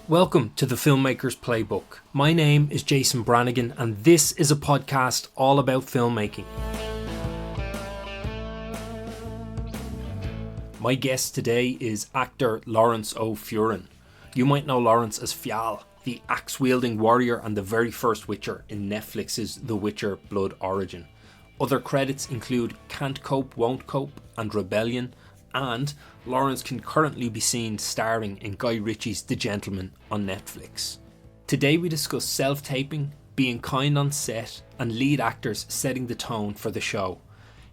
Welcome to the Filmmaker's Playbook. My name is Jason Branagan, and this is a podcast all about filmmaking. My guest today is actor Laurence O'Fuarain. You might know Laurence as Fjall, the axe-wielding warrior and the very first Witcher in Netflix's The Witcher Blood Origin. Other credits include Can't Cope, Won't Cope and Rebellion, and Laurence can currently be seen starring in Guy Ritchie's The Gentleman on Netflix. Today we discuss self-taping, being kind on set, and lead actors setting the tone for the show.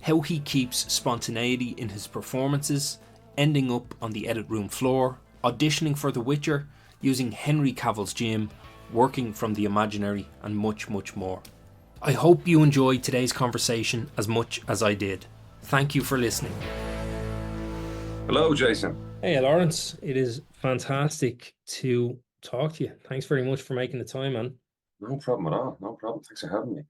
How he keeps spontaneity in his performances, ending up on the edit room floor, auditioning for The Witcher, using Henry Cavill's gym, working from the imaginary, and much, much more. I hope you enjoyed today's conversation as much as I did. Thank you for listening. Hello, Jason. Hey, Laurence. It is fantastic to talk to you. Thanks very much for making the time, man. No problem at all. No problem. Thanks for having me.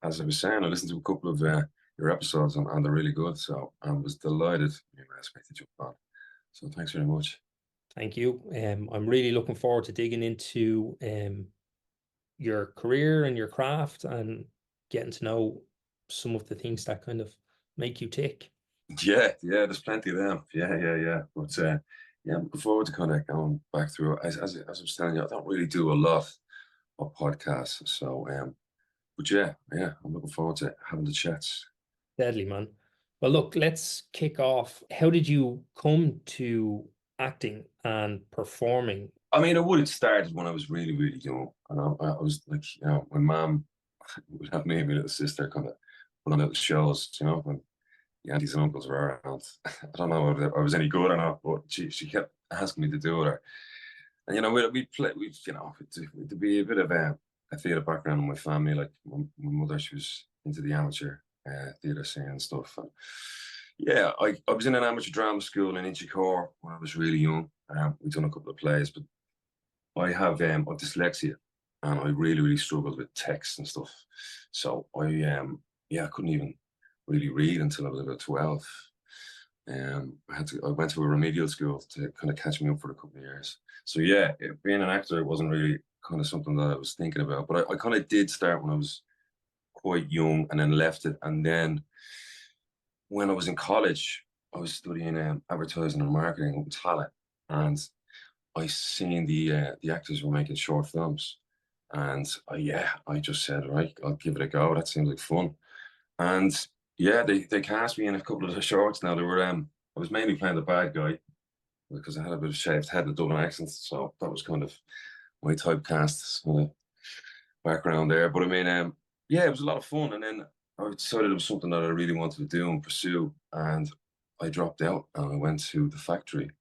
As I was saying, I listened to a couple of your episodes and they're really good. So I was delighted you asked me to jump on. So thanks very much. Thank you. I'm really looking forward to digging into your career and your craft and getting to know some of the things that kind of make you tick. Yeah, there's plenty of them. Yeah. But yeah, I'm looking forward to kind of going back through it. As I was telling you, I don't really do a lot of podcasts. So but yeah, I'm looking forward to having the chats. Deadly, man. Well, look, let's kick off. How did you come to acting and performing? I mean, I would have started when I was really, really young. And I was like, my mom would have me and my little sister kind of put on little shows, when the aunties and uncles were around. I don't know whether I was any good or not, but she kept asking me to do it. And we'd play, it'd be a bit of a theatre background in my family. Like my mother, she was into the amateur theatre scene and stuff. And yeah, I was in an amateur drama school in Inchicore when I was really young. We'd done a couple of plays, but I have dyslexia, and I really, really struggled with text and stuff. So I couldn't even really read until I was about 12. I went to a remedial school to kind of catch me up for a couple of years. So yeah, being an actor wasn't really kind of something that I was thinking about, but I kind of did start when I was quite young, and then left it. And then when I was in college, I was studying advertising and marketing up in Talent, and I seen the actors were making short films, and I just said, right, I'll give it a go. That seems like fun. And yeah, they cast me in a couple of the shorts. Now they were I was mainly playing the bad guy because I had a bit of shaved head and a Dublin accent, so that was kind of my typecast kind of background there. But I mean, yeah, it was a lot of fun. And then I decided it was something that I really wanted to do and pursue, and I dropped out and I went to the factory,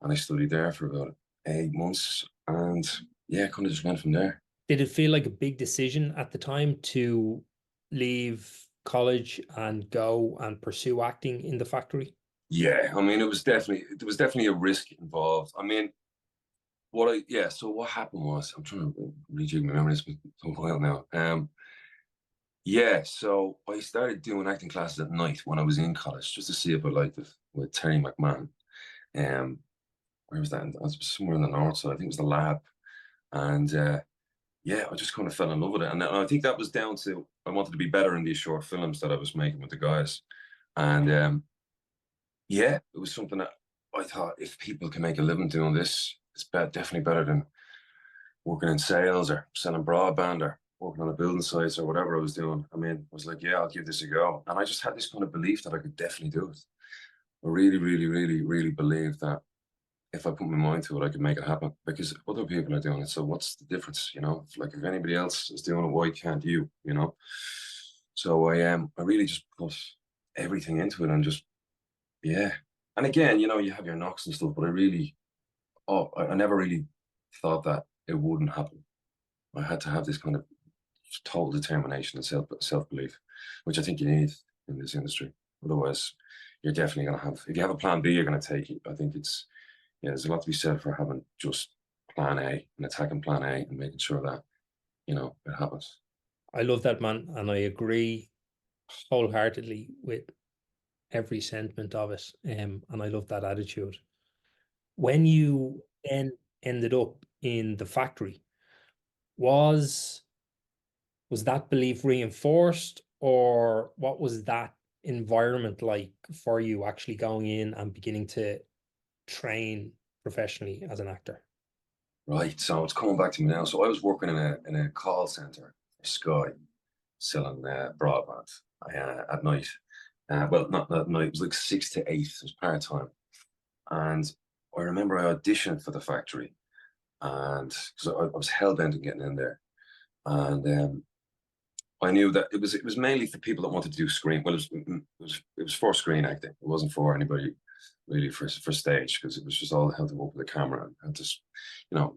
and I studied there for about 8 months, and yeah, kind of just went from there. Did it feel like a big decision at the time to leave college and go and pursue acting in the factory? Yeah, I mean, there was definitely a risk involved. I mean, so what happened was, I'm trying to rejig my memory. It's been a while now. Yeah, so I started doing acting classes at night when I was in college, just to see if I liked it, with Terry McMahon. Um, where was that? It was somewhere in the north side. I think it was the Lab. And yeah, I just kind of fell in love with it. And I think that was down to I wanted to be better in these short films that I was making with the guys. And yeah, it was something that I thought, if people can make a living doing this, it's definitely better than working in sales or selling broadband or working on a building site or whatever I was doing. I mean, I was like, yeah, I'll give this a go. And I just had this kind of belief that I could definitely do it. I really, really, really, really believed that if I put my mind to it, I could make it happen, because other people are doing it. So what's the difference? Like, if anybody else is doing it, why can't you? So I really just put everything into it, and just, yeah. And again, you have your knocks and stuff, but I never really thought that it wouldn't happen. I had to have this kind of total determination and self belief, which I think you need in this industry. Otherwise, you're definitely going to have. If you have a plan B, you're going to take it. I think there's a lot to be said for having just plan A and attacking plan A and making sure that it happens. I love that, man, and I agree wholeheartedly with every sentiment of it. And I love that attitude. When you then ended up in the factory, was that belief reinforced, or what was that environment like for you actually going in and beginning to train professionally as an actor? Right. So it's coming back to me now. So I was working in a call center for Sky, selling broadband at night. Well, not at night. It was like 6 to 8. It was part time. And I remember I auditioned for the factory, and because I was hell bent on getting in there, and I knew that it was mainly for people that wanted to do screen. Well, it was for screen acting. It wasn't for anybody really for stage, because it was just all how to work with the camera and how to, you know,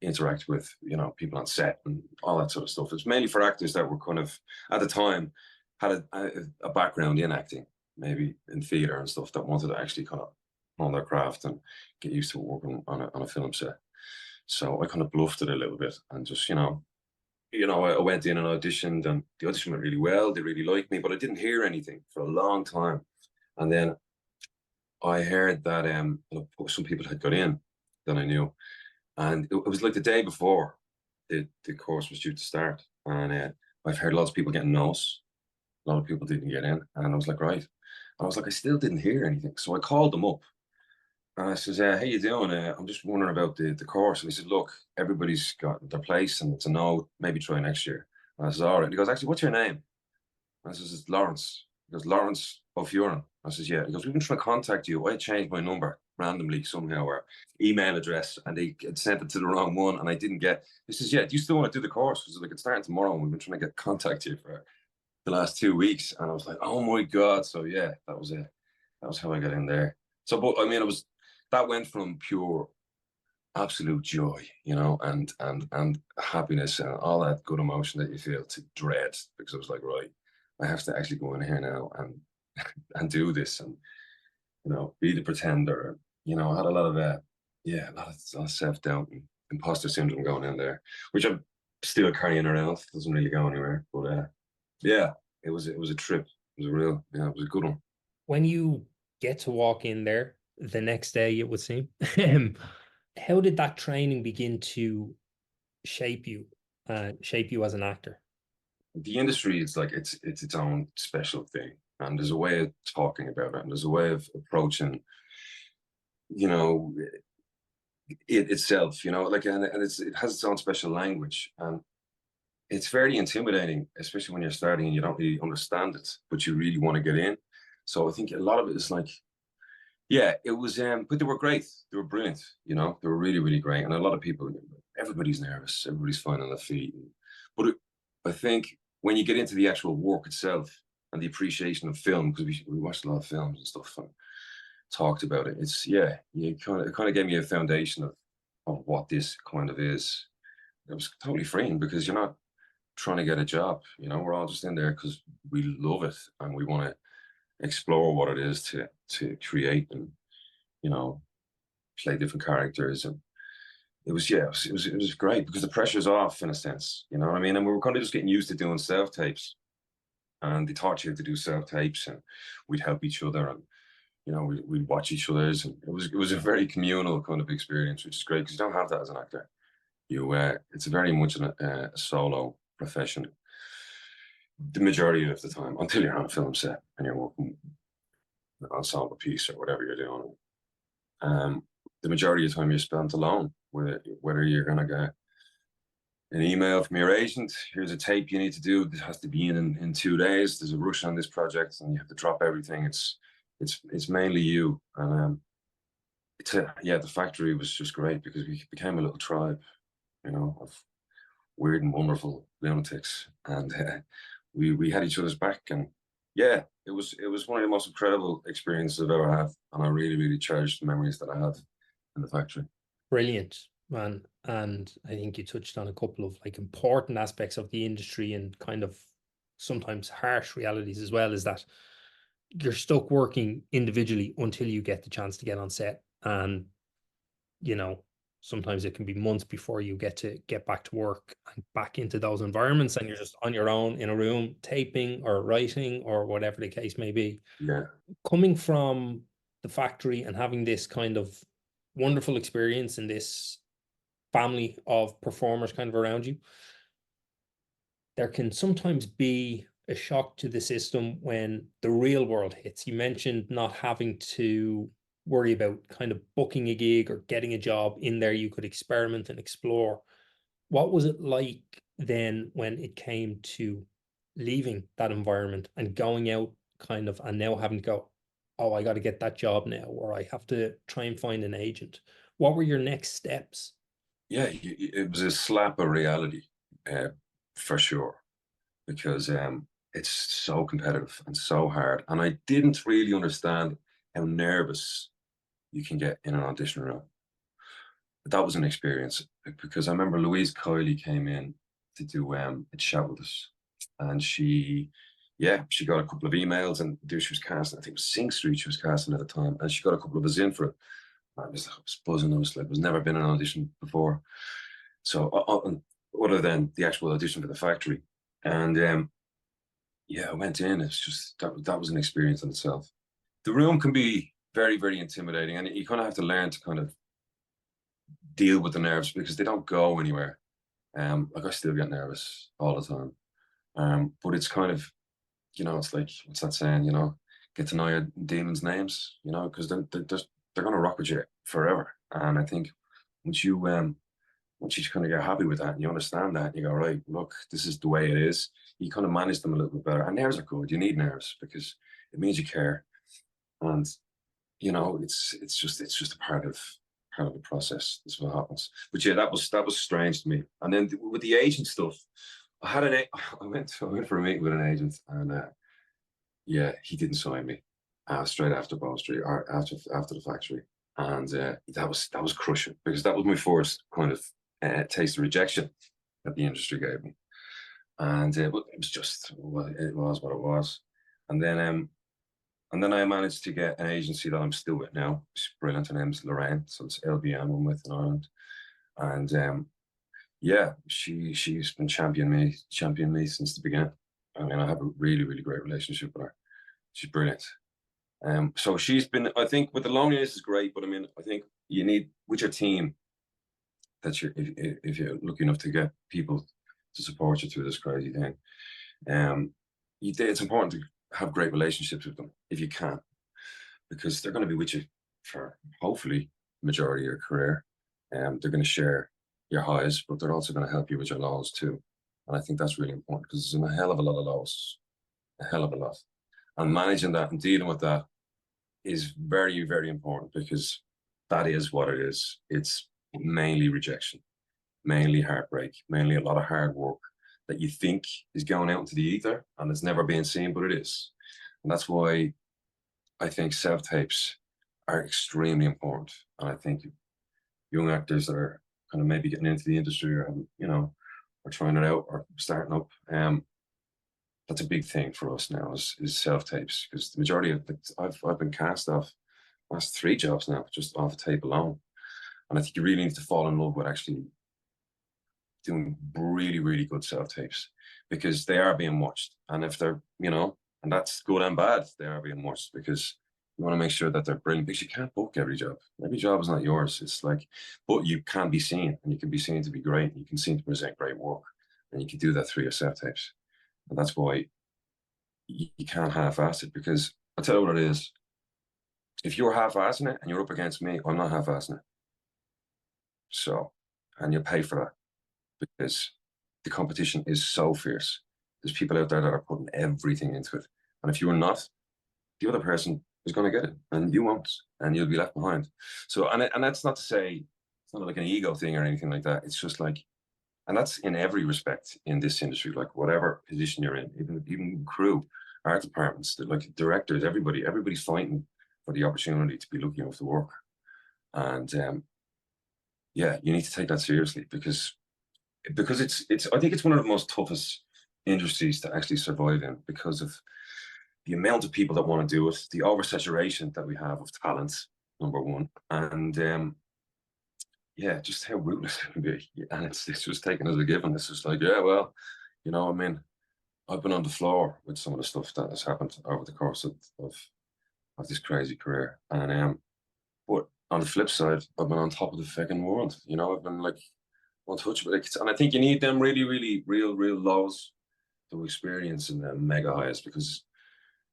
interact with, you know, people on set and all that sort of stuff. It was mainly for actors that were kind of at the time had a background in acting, maybe in theater and stuff, that wanted to actually kind of hone their craft and get used to working on a film set. So I kind of bluffed it a little bit and just, I went in and auditioned, and the audition went really well. They really liked me, but I didn't hear anything for a long time. And then I heard that some people had got in that I knew, and it was like the day before the course was due to start. And I've heard lots of people getting no's. A lot of people didn't get in, and I was like, right. And I was like, I still didn't hear anything, so I called them up. And I says, "How you doing? I'm just wondering about the course." And he said, "Look, everybody's got their place, and it's a no. Maybe try next year." And I said, "All right." And he goes, "Actually, what's your name?" And I says, "It's Laurence." He goes, "Laurence O'Fuarain." I says, "Yeah." He goes, "We've been trying to contact you. I changed my number randomly somehow, or email address, and they had sent it to the wrong one, and I didn't get." He says, "Yeah, do you still want to do the course?" Because like, it's starting tomorrow, and we've been trying to get contact you for the last 2 weeks. And I was like, "Oh my god!" So yeah, that was it. That was how I got in there. So, but I mean, that went from pure absolute joy, and happiness and all that good emotion that you feel, to dread, because I was like, right, I have to actually go in here now and and do this, and be the pretender. I had a lot of a lot of self doubt and imposter syndrome going in there, which I'm still carrying around. It doesn't really go anywhere, but yeah, it was a trip. It was a real, it was a good one. When you get to walk in there the next day, it would seem, how did that training begin to shape you, shape you as an actor? The industry is like it's its own special thing, and there's a way of talking about it, and there's a way of approaching, you know it itself, like, and it has its own special language, and it's very intimidating, especially when you're starting and you don't really understand it, but you really want to get in. So I think a lot of it is like, yeah, it was, but they were great. They were brilliant. They were really, really great. And a lot of people, everybody's nervous. Everybody's fine on their feet. But I think when you get into the actual work itself and the appreciation of film, because we watched a lot of films and stuff and talked about it, it kind of gave me a foundation of what this kind of is. It was totally freeing, because you're not trying to get a job. We're all just in there because we love it and we want to explore what it is to create and you know play different characters. And it was great, because the pressure's off, in a sense, you know what I mean. And we were kind of just getting used to doing self tapes, and they taught you to do self tapes, and we'd help each other, and we'd watch each other's, and it was a very communal kind of experience, which is great, because you don't have that as an actor. It's very much a solo profession the majority of the time, until you're on a film set and you're working an ensemble piece or whatever you're doing. The majority of the time you're spent alone, whether you're going to get an email from your agent, here's a tape you need to do, this has to be in 2 days, there's a rush on this project, and you have to drop everything. It's mainly you. And the factory was just great, because we became a little tribe, of weird and wonderful lunatics, and we had each other's back. And yeah, it was one of the most incredible experiences I've ever had, and I really, really cherish the memories that I had in the factory. Brilliant, man. And I think you touched on a couple of like important aspects of the industry, and kind of sometimes harsh realities as well, is that you're stuck working individually until you get the chance to get on set. And you know sometimes it can be months before you get back to work and back into those environments, and you're just on your own in a room taping or writing or whatever the case may be. Yeah. Coming from the factory and having this kind of wonderful experience in this family of performers kind of around you, there can sometimes be a shock to the system when the real world hits. You mentioned not having to worry about kind of booking a gig or getting a job in there. You could experiment and explore. What was it like then when it came to leaving that environment and going out kind of, and now having to go, oh, I got to get that job now, or I have to try and find an agent? What were your next steps? Yeah, it was a slap of reality, uh, for sure, because it's so competitive and so hard. And I didn't really understand how nervous you can get in an audition room. But that was an experience, because I remember Louise Kiley came in to do a chat with us, and she got a couple of emails, and she was casting. I think it was Sing Street she was casting at the time, and she got a couple of us in for it. I was buzzing. I was like, there's never been an audition before. So other than the actual audition for the factory, and yeah, I went in. It's just that was an experience in itself. The room can be very, very intimidating, and you kind of have to learn to kind of deal with the nerves, because they don't go anywhere. Like, I still get nervous all the time. But it's kind of, it's like, what's that saying? Get to know your demons' names. Because they're going to rock with you forever. And I think once you kind of get happy with that and you understand that, and you go, right, look, this is the way it is. You kind of manage them a little bit better. And nerves are good. You need nerves because it means you care. And it's just a part of the process. That's what happens. But yeah, that was strange to me. And then with the agent stuff, I went for a meeting with an agent, and yeah, he didn't sign me straight after Ball Street, or after the factory. And that was crushing, because that was my first kind of taste of rejection that the industry gave me. And but it was just, well, it was what it was. And then I managed to get an agency that I'm still with now. She's brilliant. Her name's Lorraine, so it's LBM I'm with in Ireland. And yeah, she's been championing me since the beginning. I mean, I have a really, really great relationship with her. She's brilliant. So she's been, I think, with the loneliness is great, but I mean, I think you need, with your team, that if you're lucky enough to get people to support you through this crazy thing, it's important to have great relationships with them if you can, because they're going to be with you for hopefully majority of your career. They're going to share your highs, but they're also going to help you with your lows too. And I think that's really important, because there's a hell of a lot of lows, a hell of a lot. And managing that and dealing with that is very, very important, because that is what it is. It's mainly rejection, mainly heartbreak, mainly a lot of hard work that you think is going out into the ether and it's never being seen, but it is. And that's why I think self-tapes are extremely important. And I think young actors that are kind of maybe getting into the industry, or or trying it out, or starting up, that's a big thing for us now, is self-tapes, because the majority of I've been cast off last 3 jobs now just off a tape alone. And I think you really need to fall in love with actually doing really, really good self-tapes, because they are being watched. And if they're, and that's good and bad, they are being watched, because you want to make sure that they're brilliant, because you can't book every job. Every job is not yours. It's like, but you can be seen, and you can be seen to be great, and you can seen to present great work, and you can do that through your self-tapes. And that's why you can't half-ass it, because I'll tell you what it is. If you're half-assing it and you're up against me, I'm not half-assing it. So, and you'll pay for that, because the competition is so fierce. There's people out there that are putting everything into it. And if you're not, the other person is going to get it, and you won't, and you'll be left behind. So, and that's not to say, it's not like an ego thing or anything like that. It's just like, and that's in every respect in this industry, like whatever position you're in, even crew, art departments, like directors, everybody's fighting for the opportunity to be looking after work. And yeah, you need to take that seriously, because it's I think it's one of the most toughest industries to actually survive in, because of the amount of people that want to do it, the oversaturation that we have of talent, number one, and yeah, just how ruthless it can be. And it's just taken as a given. It's just like, yeah, well, I mean, I've been on the floor with some of the stuff that has happened over the course of this crazy career. And but on the flip side, I've been on top of the fucking world. I've been like untouchable. Like, and I think you need them really, really real lows to experience and then mega highs, because,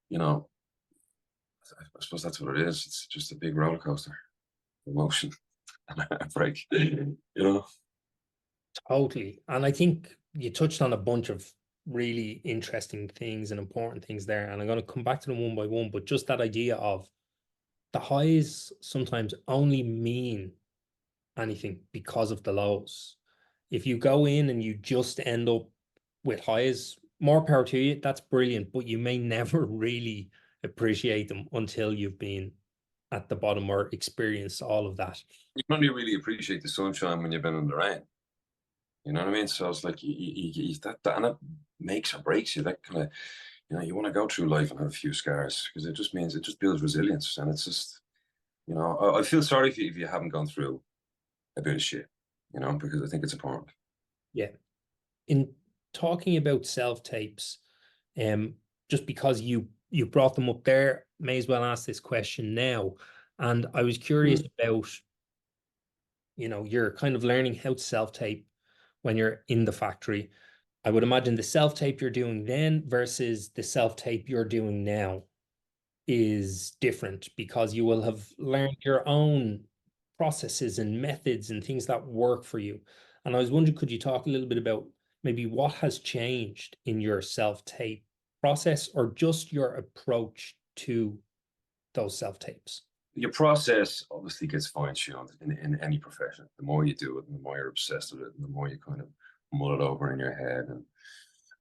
you know, I suppose that's what it is. It's just a big roller coaster, emotion and a break, you know. Totally. And I think you touched on a bunch of really interesting things and important things there. And I'm going to come back to them one by one, but just that idea of the highs sometimes only mean anything because of the lows. If you go in and you just end up with highs, more power to you, that's brilliant, but you may never really appreciate them until you've been at the bottom or experienced all of that. You can only really appreciate the sunshine when you've been in the rain. You know what I mean? So it's like that, and it makes or breaks you. That kind of, you know, you want to go through life and have a few scars, because it just means it just builds resilience, and it's just, you know, I feel sorry for you if you haven't gone through a bit of shit, you know, because I think it's important. Yeah. In talking about self-tapes, just because you brought them up there, may as well ask this question now. And I was curious about, you know, you're kind of learning how to self-tape when you're in the factory. I would imagine the self-tape you're doing then versus the self-tape you're doing now is different, because you will have learned your own processes and methods and things that work for you. And I was wondering, could you talk a little bit about maybe what has changed in your self-tape process, or just your approach to those self-tapes? Your process obviously gets fine-tuned in any profession. The more you do it, and the more you're obsessed with it, and the more you kind of mull it over in your head,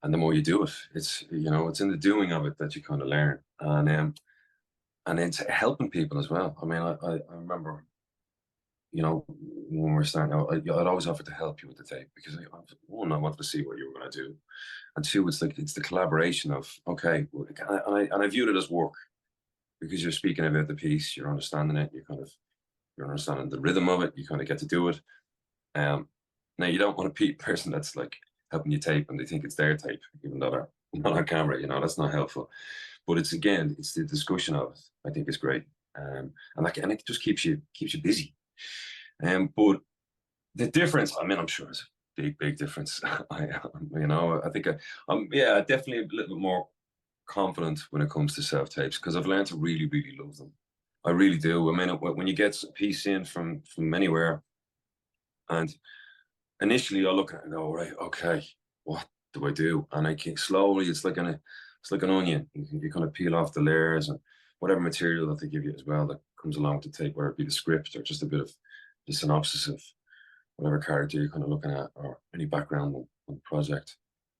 and the more you do it, it's, you know, it's in the doing of it that you kind of learn, and it's helping people as well. I mean, I remember, you know, when we are starting out, I'd always offer to help you with the tape, because one, I wanted to see what you were going to do, and two, it's like, it's the collaboration of, okay, well, and I viewed it as work, because you're speaking about the piece, you're understanding it, you're understanding the rhythm of it, you kind of get to do it. Now you don't want to be a person that's like helping you tape and they think it's their tape, even though they're not on camera, you know, that's not helpful. But it's, again, it's the discussion of it, I think, is great. And it just keeps you busy. But the difference, I mean, I'm sure it's a big difference. You know, I think I'm definitely a little bit more confident when it comes to self tapes, because I've learned to really love them. I really do. I mean, when you get a piece in from anywhere, and initially I look at it and go, right, okay, what do I do? And I can slowly, it's like an onion. You kind of peel off the layers, and whatever material that they give you as well that comes along to tape, whether it be the script or just a bit of the synopsis of whatever character you're kind of looking at, or any background on the project.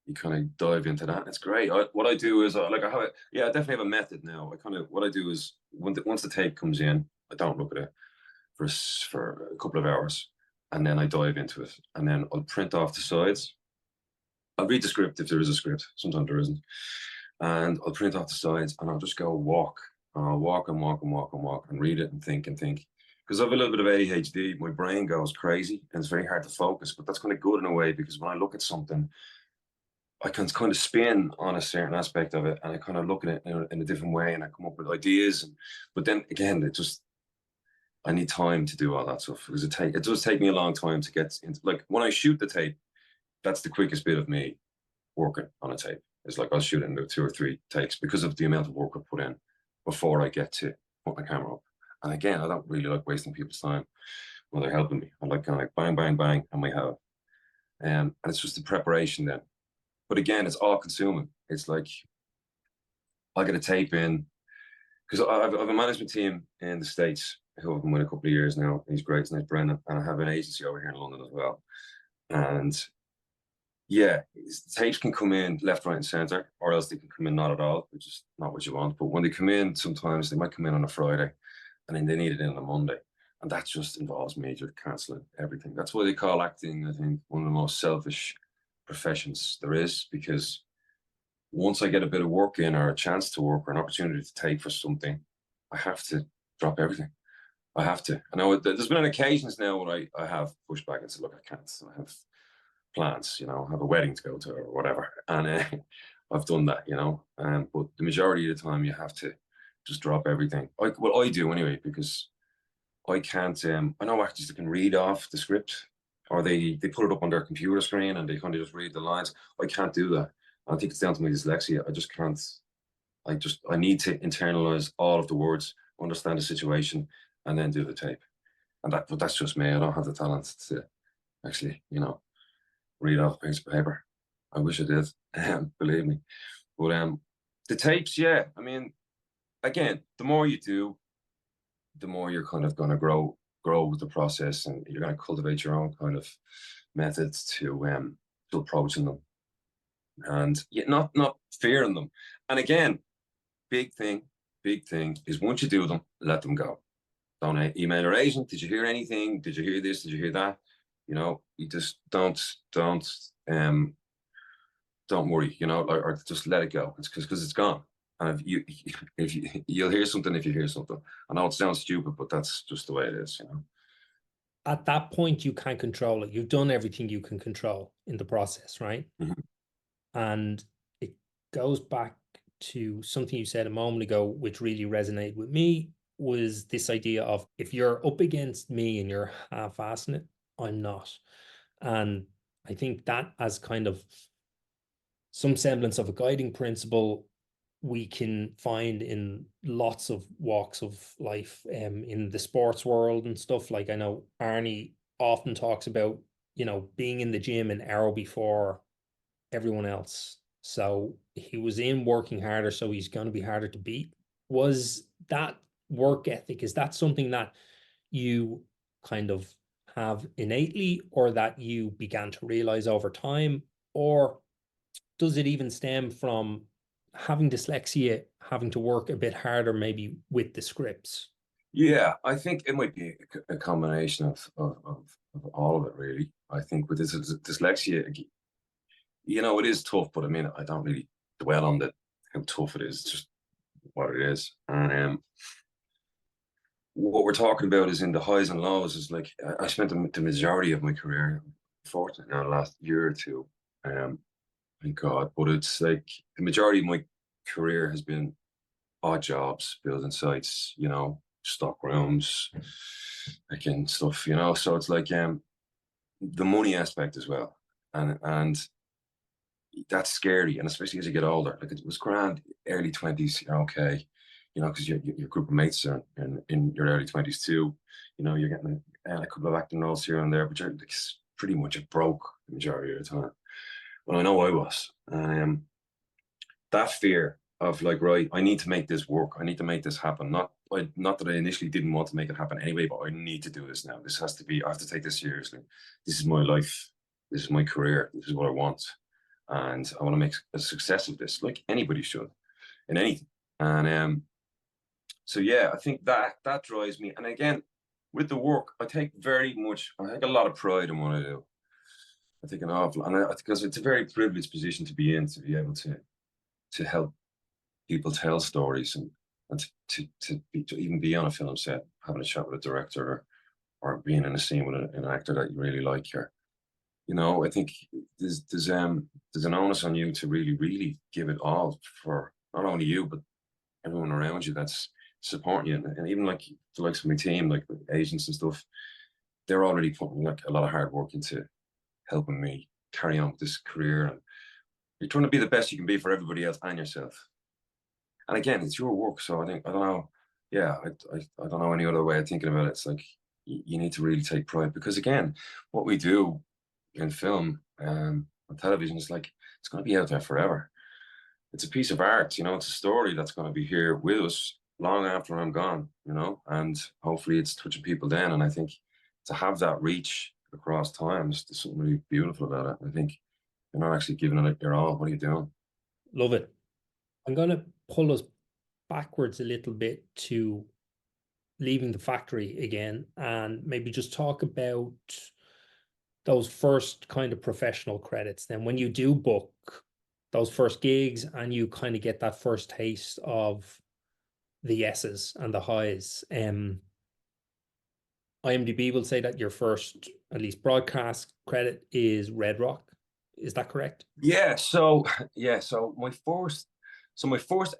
You kind of dive into that. It's great. What I do is, I have it. Yeah, I definitely have a method now. What I do is, once the tape comes in, I don't look at it for a couple of hours, and then I dive into it, and then I'll print off the sides. I'll read the script if there is a script. Sometimes there isn't, and I'll print off the sides, and I'll just go walk. I'll walk and walk and walk and walk, and read it and think and think. Because I have a little bit of ADHD, my brain goes crazy, and it's very hard to focus. But that's kind of good in a way, because when I look at something, I can kind of spin on a certain aspect of it, and I kind of look at it in a different way, and I come up with ideas. But then again, I need time to do all that stuff, because it does take me a long time to get into. Like, when I shoot the tape, that's the quickest bit of me working on a tape. It's like I'll shoot it in about 2 or 3 takes, because of the amount of work I put in before I get to put my camera up. And again, I don't really like wasting people's time when they're helping me. I like kind of like bang, bang, bang, and we have. And it's just the preparation then. But again, it's all consuming. It's like, I get a tape in, because I have a management team in the States who I've been with a couple of years now. He's great. His name's Brendan. And I have an agency over here in London as well. And yeah, tapes can come in left, right, and center, or else they can come in not at all, which is not what you want. But when they come in, sometimes they might come in on a Friday, and then they need it in on a Monday. And that just involves major cancelling everything. That's why they call acting, I think, one of the most selfish professions there is, because once I get a bit of work in, or a chance to work, or an opportunity to take for something, I have to drop everything. I have to. I know there's been occasions now when I have pushed back and said, look, I can't. I have plans, you know, I have a wedding to go to or whatever. And I've done that, you know. But the majority of the time, you have to just drop everything. I do anyway, because I can't. I know actors that can read off the script or they put it up on their computer screen and they kind of just read the lines. I can't do that. I think it's down to my dyslexia. I just can't. I need to internalize all of the words, understand the situation, and then do the tape. But that's just me. I don't have the talent to actually, read off a piece of paper. I wish I did, believe me. But the tapes, yeah. I mean, again, the more you do, the more you're kind of going to grow with the process, and you're going to cultivate your own kind of methods to approaching them, and not fearing them. And again, big thing, is once you do them, let them go. Don't email your agent. Did you hear anything? Did you hear this? Did you hear that? You just don't worry, or just let it go. It's because it's gone. And you'll hear something if you hear something. I know it sounds stupid, but that's just the way it is. At that point, you can't control it. You've done everything you can control in the process, right? Mm-hmm. And it goes back to something you said a moment ago, which really resonated with me, was this idea of, if you're up against me and you're half-assing it, I'm not. And I think that, as kind of some semblance of a guiding principle, we can find in lots of walks of life, in the sports world and stuff. Like, I know Arnie often talks about, being in the gym an hour before everyone else. So he was in working harder, so he's going to be harder to beat. Was that work ethic, is that something that you kind of have innately, or that you began to realize over time? Or does it even stem from having dyslexia, having to work a bit harder maybe with the scripts? Yeah, I think it might be a combination of all of it, really. I think with this dyslexia, it is tough, but I mean, I don't really dwell on how tough it is. It's just what it is. And what we're talking about is in the highs and lows. Is like, I spent the majority of my career, fortunately now, the last year or two, thank God, but it's like the majority of my career has been odd jobs, building sites, stock rooms, again, stuff, So it's like the money aspect as well, and that's scary, and especially as you get older. Like, it was grand early 20s, you're okay, because your group of mates are in your early 20s too. You're getting a couple of acting roles here and there, but you're like, pretty much broke the majority of the time. Well, I know I was. That fear of like, right, I need to make this work. I need to make this happen. Not that I initially didn't want to make it happen anyway, but I need to do this now. This has to be, I have to take this seriously. This is my life. This is my career. This is what I want. And I want to make a success of this, like anybody should in anything. And so, yeah, I think that drives me. And again, with the work, I take a lot of pride in what I do. I think an awful, and because it's a very privileged position to be in, to be able to help people tell stories, and to even be on a film set, having a chat with a director, or being in a scene with an actor that you really like. I think there's an onus on you to really, really give it all for not only you, but everyone around you that's supporting you. And even like the likes of my team, like agents and stuff, they're already putting like a lot of hard work into helping me carry on with this career. And you're trying to be the best you can be for everybody else and yourself. And again, it's your work. So I don't know. Yeah, I don't know any other way of thinking about it. It's like, you need to really take pride, because again, what we do in film, on television, is like, it's going to be out there forever. It's a piece of art, it's a story that's going to be here with us long after I'm gone, and hopefully it's touching people then. And I think to have that reach across times, there's something really beautiful about it. I think you're not actually giving it your all. What are you doing? Love it. I'm going to pull us backwards a little bit to leaving the factory again, and maybe just talk about those first kind of professional credits. Then when you do book those first gigs, and you kind of get that first taste of the yeses and the highs. IMDb will say that your first, at least broadcast credit, is Red Rock. Is that correct? Yeah. So my first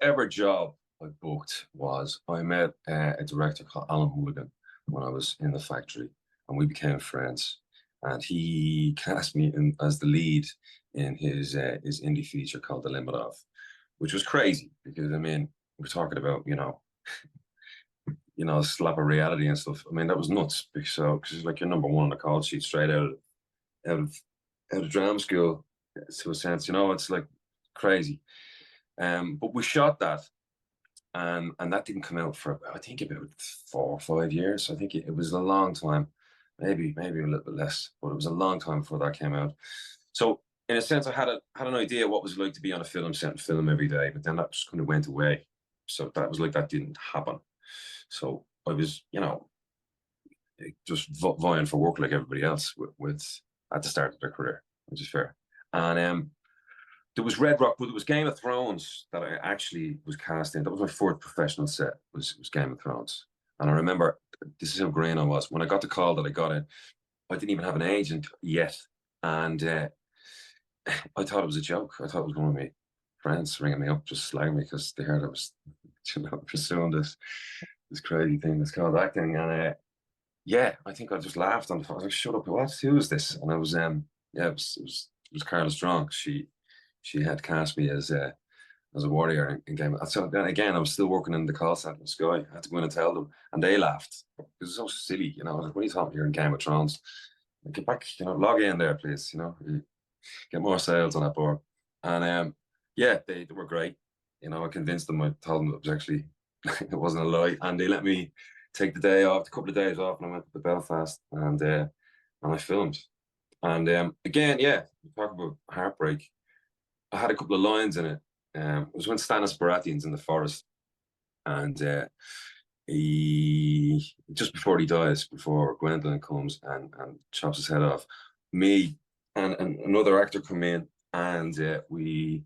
ever job I booked was, I met a director called Alan Mulligan when I was in the factory, and we became friends. and he cast me in as the lead in his indie feature called The Limit Of, which was crazy because I mean we're talking about slap of reality and stuff. I mean that was nuts because it's like you're number one on the call sheet straight out of drama school, to a sense, it's like crazy. But we shot that, and that didn't come out for I think about 4 or 5 years. I think it was a long time, maybe a little bit less, but it was a long time before that came out. So in a sense, I had an idea what it was like to be on a film set and film every day, but then that just kind of went away. So that was like that didn't happen. So I was, just vying for work like everybody else with at the start of their career, which is fair. And there was Red Rock, but it was Game of Thrones that I actually was cast in. That was my fourth professional set, was Game of Thrones. And I remember, this is how green I was. When I got the call that I got it, I didn't even have an agent yet. And I thought it was a joke. I thought it was one of my friends ringing me up, just slagging me because they heard I was pursuing this crazy thing that's called acting. And I think I just laughed on the phone. I was like, shut up, who is this? And I was, it was Carla Strong. She had cast me as a warrior in Game of. So then again, I was still working in the call center in Sky. I had to go in and tell them, and they laughed. It was so silly, I was like, "What are you talking? You're in Game of Thrones. Get back, log in there, please. Get more sales on that board." And they were great. I convinced them. I told them it was actually it wasn't a lie, and they let me take the couple of days off, and I went to Belfast and I filmed. And again, talk about heartbreak. I had a couple of lines in it. It was when Stannis Baratheon's in the forest, and he just before he dies, before Gwendolyn comes and chops his head off, me and another actor come in, and we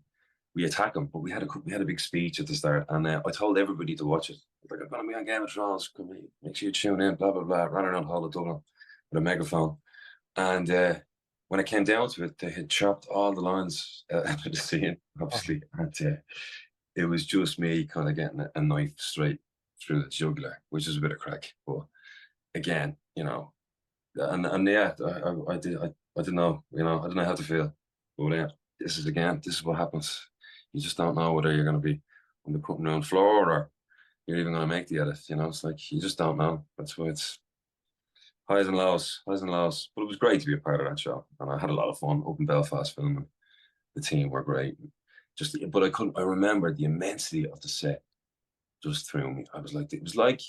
attack him. But we had a big speech at the start, and I told everybody to watch it. Like, I'm gonna be on Game of Thrones. Make sure you tune in. Blah blah blah. Ran around Hall of Dublin with a megaphone, and when it came down to it, they had chopped all the lines out of the scene, obviously, and it was just me kind of getting a knife straight through the jugular, which is a bit of crack. But again, I didn't know, I didn't know how to feel. But this is what happens. You just don't know whether you're going to be on the cutting room floor or you're even going to make the edit. It's like you just don't know. That's why it's highs and lows. But it was great to be a part of that show, and I had a lot of fun up in Belfast filming. The team were great. But I remember the immensity of the set just threw me. It was like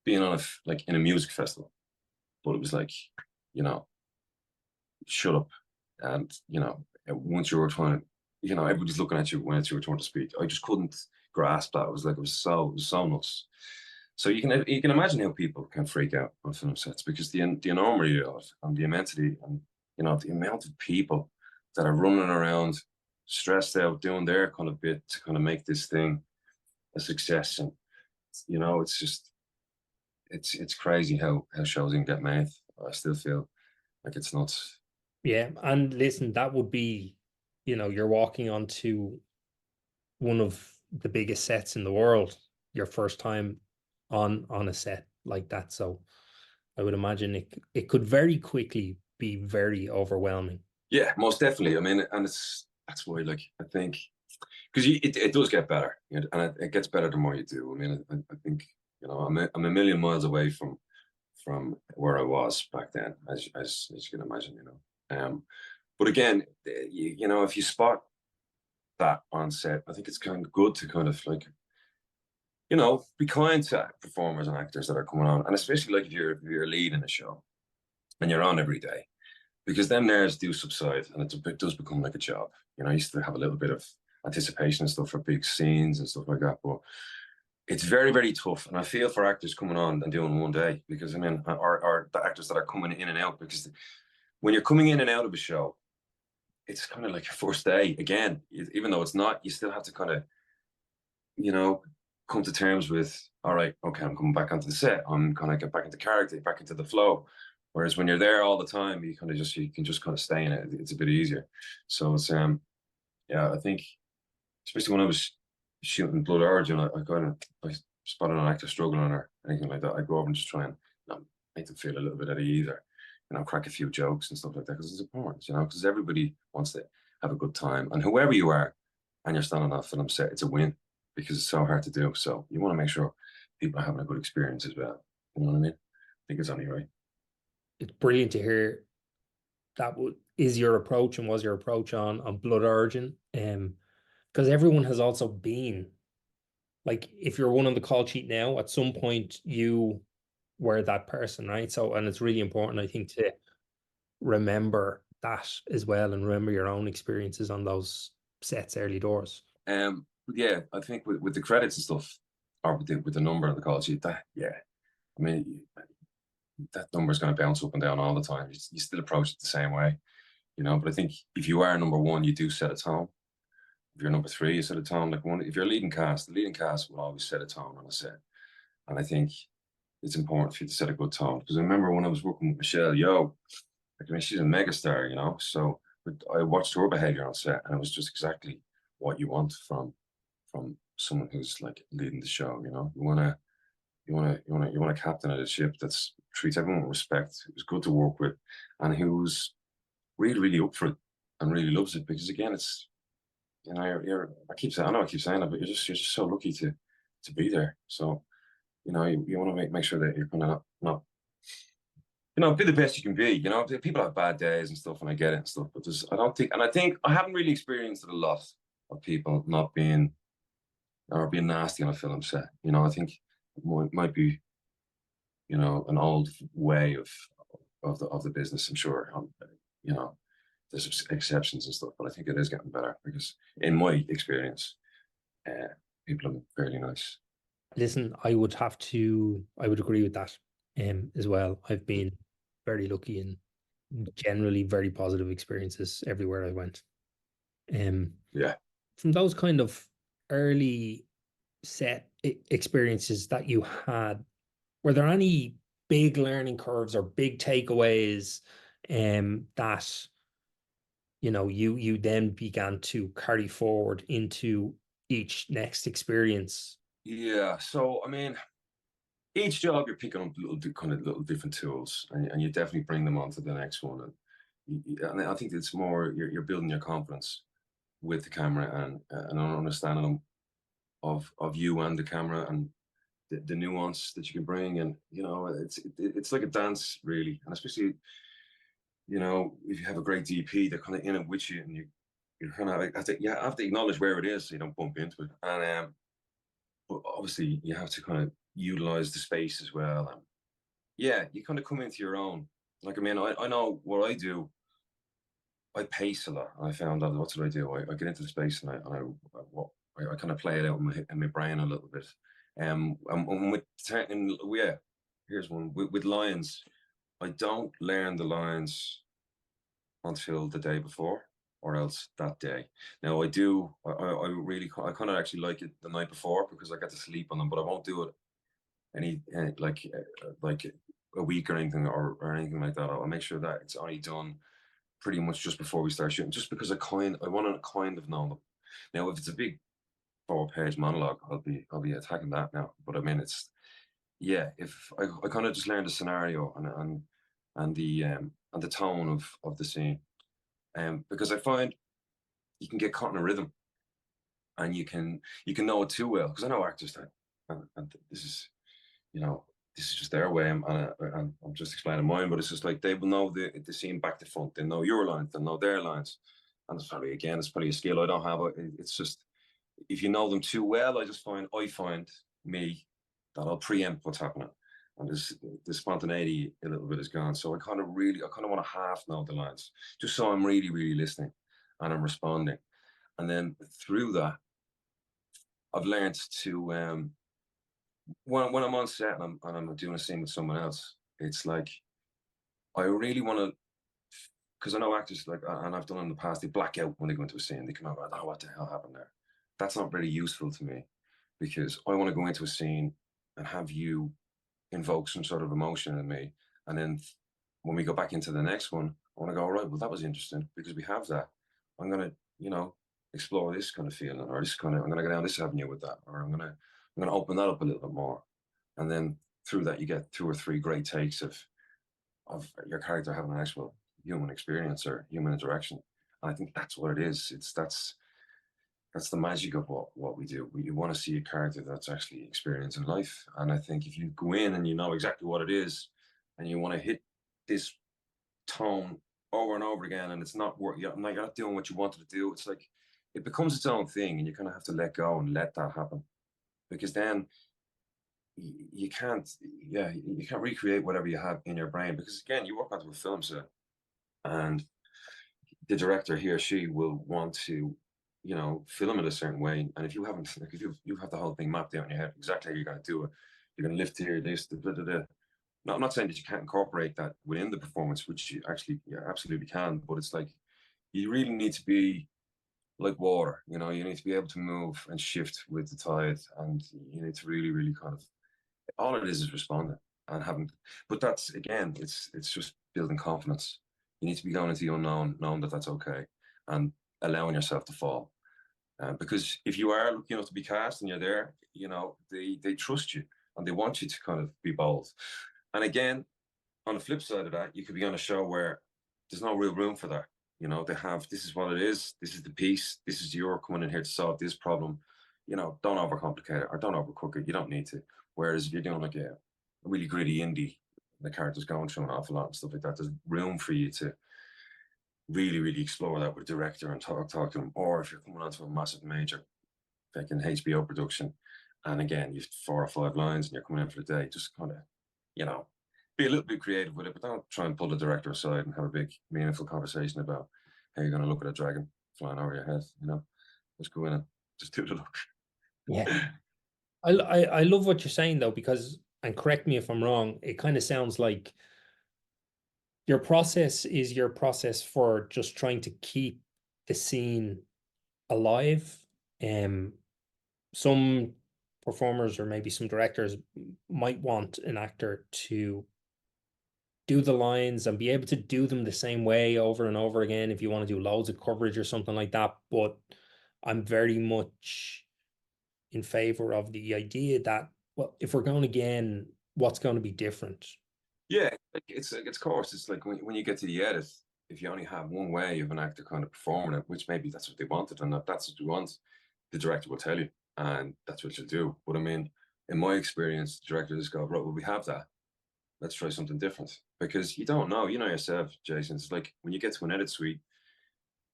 being on in a music festival, but it was like, shut up, and once you were trying to, everybody's looking at you when it's your turn to speak. I just couldn't grasp that. It was so nuts. So you can imagine how people can freak out on film sets because the enormity of it and the immensity and the amount of people that are running around stressed out doing their kind of bit to kind of make this thing a success. And it's just it's crazy how shows can get made. I still feel like it's nuts. Yeah, and listen, that would be, you're walking onto one of the biggest sets in the world, your first time on a set like that. So I would imagine it could very quickly be very overwhelming. Yeah, most definitely. I mean, and that's why, I think, because it does get better, and it gets better the more you do. I mean, I think I'm a million miles away from where I was back then, as you can imagine. But again, if you spot that on set, I think it's kind of good to kind of be kind to performers and actors that are coming on, and especially if you're a lead in a show and you're on every day, because then nerves do subside and it does become like a job. I used to have a little bit of anticipation and stuff for big scenes and stuff like that, but it's very, very tough. And I feel for actors coming on and doing one day, because or the actors that are coming in and out, because when you're coming in and out of a show, it's kind of like your first day again, even though it's not. You still have to kind of come to terms with, all right, okay, I'm coming back onto the set, I'm gonna get back into character, back into the flow. Whereas when you're there all the time, you can just kind of stay in it. It's a bit easier. So it's I think, especially when I was shooting Blood Origin, I spotted an actor struggling or anything like that, I go over and just try and make them feel a little bit at ease, or crack a few jokes and stuff like that, because it's important, because everybody wants to have a good time. And whoever you are, and you're standing on that film set, it's a win, because it's so hard to do. So you want to make sure people are having a good experience as well. You know what I mean? I think it's only right. It's brilliant to hear that is your approach and was your approach on Blood Origin. Because everyone has also been like, if you're one on the call sheet now, at some point you were that person, right? So, and it's really important, I think, to remember that as well, and remember your own experiences on those sets early doors. Yeah, I think with the credits and stuff, or with the number on the call sheet, I mean, that number is going to bounce up and down all the time. You still approach it the same way, But I think if you are number one, you do set a tone. If you're number three, you set a tone. If you're leading cast, the leading cast will always set a tone on a set. And I think it's important for you to set a good tone. Because I remember when I was working with Michelle Yeoh, she's a megastar, So I watched her behavior on set, and it was just exactly what you want from someone who's like leading the show. You want a captain of the ship that's treats everyone with respect, who's good to work with, and who's really, really up for it and really loves it. Because again, it's I keep saying that, but you're just so lucky to be there. So you want to make sure that you're kind of not be the best you can be. People have bad days and stuff, and I get it and stuff. But I think I haven't really experienced it a lot of people not being or being nasty on a film set. I think it might be, an old way of the business. I'm sure, there's exceptions and stuff, but I think it is getting better, because in my experience, people are fairly nice. Listen, I would agree with that as well. I've been very lucky and generally very positive experiences everywhere I went. Yeah. From those kind of early set experiences that you had, were there any big learning curves or big takeaways that you then began to carry forward into each next experience? Yeah. So I mean, each job you're picking up little different tools, and you definitely bring them on to the next one. And I think it's more you're building your confidence with the camera and an understanding of you and the camera, and the nuance that you can bring. And it's like a dance, really. And especially if you have a great DP, they're kind of in it with you, and you're kind of have to acknowledge where it is so you don't bump into it. And but obviously you have to kind of utilize the space as well. And yeah, you kind of come into your own. Like, I mean, I know what I do. I pace a lot. And I found out, what I do? I get into the space, and I kind of play it out in my brain a little bit. And here's one with lines. I don't learn the lines until the day before, or else that day. Now I do. I kind of actually like it the night before, because I get to sleep on them. But I won't do it like a week or anything or anything like that. I'll make sure that it's only done pretty much just before we start shooting, just because I want to kind of know them. Now, if it's a big 4-page monologue, I'll be attacking that now. But I mean, if I kind of just learn the scenario and the tone of the scene, because I find you can get caught in a rhythm, and you can know it too well, because I know actors that, and this is just their way, and I'm just explaining mine, but it's just like they will know the scene back to front. They know your lines, they know their lines, and it's probably a skill I don't have. It's just, if you know them too well, I find me that I'll preempt what's happening, and the spontaneity a little bit is gone. So I kind of want to half know the lines, just so I'm really, really listening and I'm responding. And then through that, I've learned to when I'm on set and I'm doing a scene with someone else, it's like I really want to, because I know actors, like, and I've done in the past, they black out when they go into a scene. They come out, oh, what the hell happened there? That's not very useful to me, because I want to go into a scene and have you invoke some sort of emotion in me, and then when we go back into the next one, I want to go, all right, well, that was interesting, because we have that. I'm gonna, explore this kind of feeling, or I'm gonna go down this avenue with that, or I'm gonna open that up a little bit more. And then through that, you get 2 or 3 great takes of of your character having an actual human experience or human interaction. And I think that's what it is. That's the magic of what we do. We want to see a character that's actually experiencing life. And I think if you go in and you know exactly what it is, and you want to hit this tone over and over again, and it's not working, you're not doing what you wanted to do. It's like it becomes its own thing, and you kind of have to let go and let that happen, because then you can't, yeah, you can't recreate whatever you have in your brain. Because again, you walk onto a film set, and the director, he or she, will want to, film it a certain way. And if you haven't, like, if you have the whole thing mapped out in your head, exactly how you're going to do it, you're going to lift here, this, blah, blah, blah. No, I'm not saying that you can't incorporate that within the performance, which you actually, yeah, absolutely can. But it's like you really need to be like water. You need to be able to move and shift with the tide, and you need to really, really kind of, all it is responding and having. But that's, again, it's just building confidence. You need to be going into the unknown, knowing that that's okay, and allowing yourself to fall. Because if you are lucky enough to be cast and you're there, they trust you, and they want you to kind of be bold. And again, on the flip side of that, you could be on a show where there's no real room for that. They have, this is what it is. This is the piece. This is your coming in here to solve this problem. Don't overcomplicate it or don't overcook it. You don't need to. Whereas if you're doing like a really gritty indie, the character's going through an awful lot and stuff like that, there's room for you to really, really explore that with the director and talk to them. Or if you're coming onto a massive major fucking HBO production, and again, you've 4 or 5 lines and you're coming in for the day, just kind of, be a little bit creative with it, but don't try and pull the director aside and have a big, meaningful conversation about how you're going to look at a dragon flying over your head. Just go in and just do the look. Yeah. I love what you're saying though, because, and correct me if I'm wrong, it kind of sounds like your process is your process for just trying to keep the scene alive. Some performers or maybe some directors might want an actor to do the lines and be able to do them the same way over and over again if you want to do loads of coverage or something like that. But I'm very much in favor of the idea that, well, if we're going again, what's going to be different? Yeah, it's of course, it's like when you get to the edit, if you only have one way of an actor kind of performing it, which maybe that's what they wanted, and if that's what you want, the director will tell you, and that's what you'll do. But I mean, in my experience, the director just go, right, well, we have that. Let's try something different, because you don't know. You know yourself, Jason. It's like when you get to an edit suite,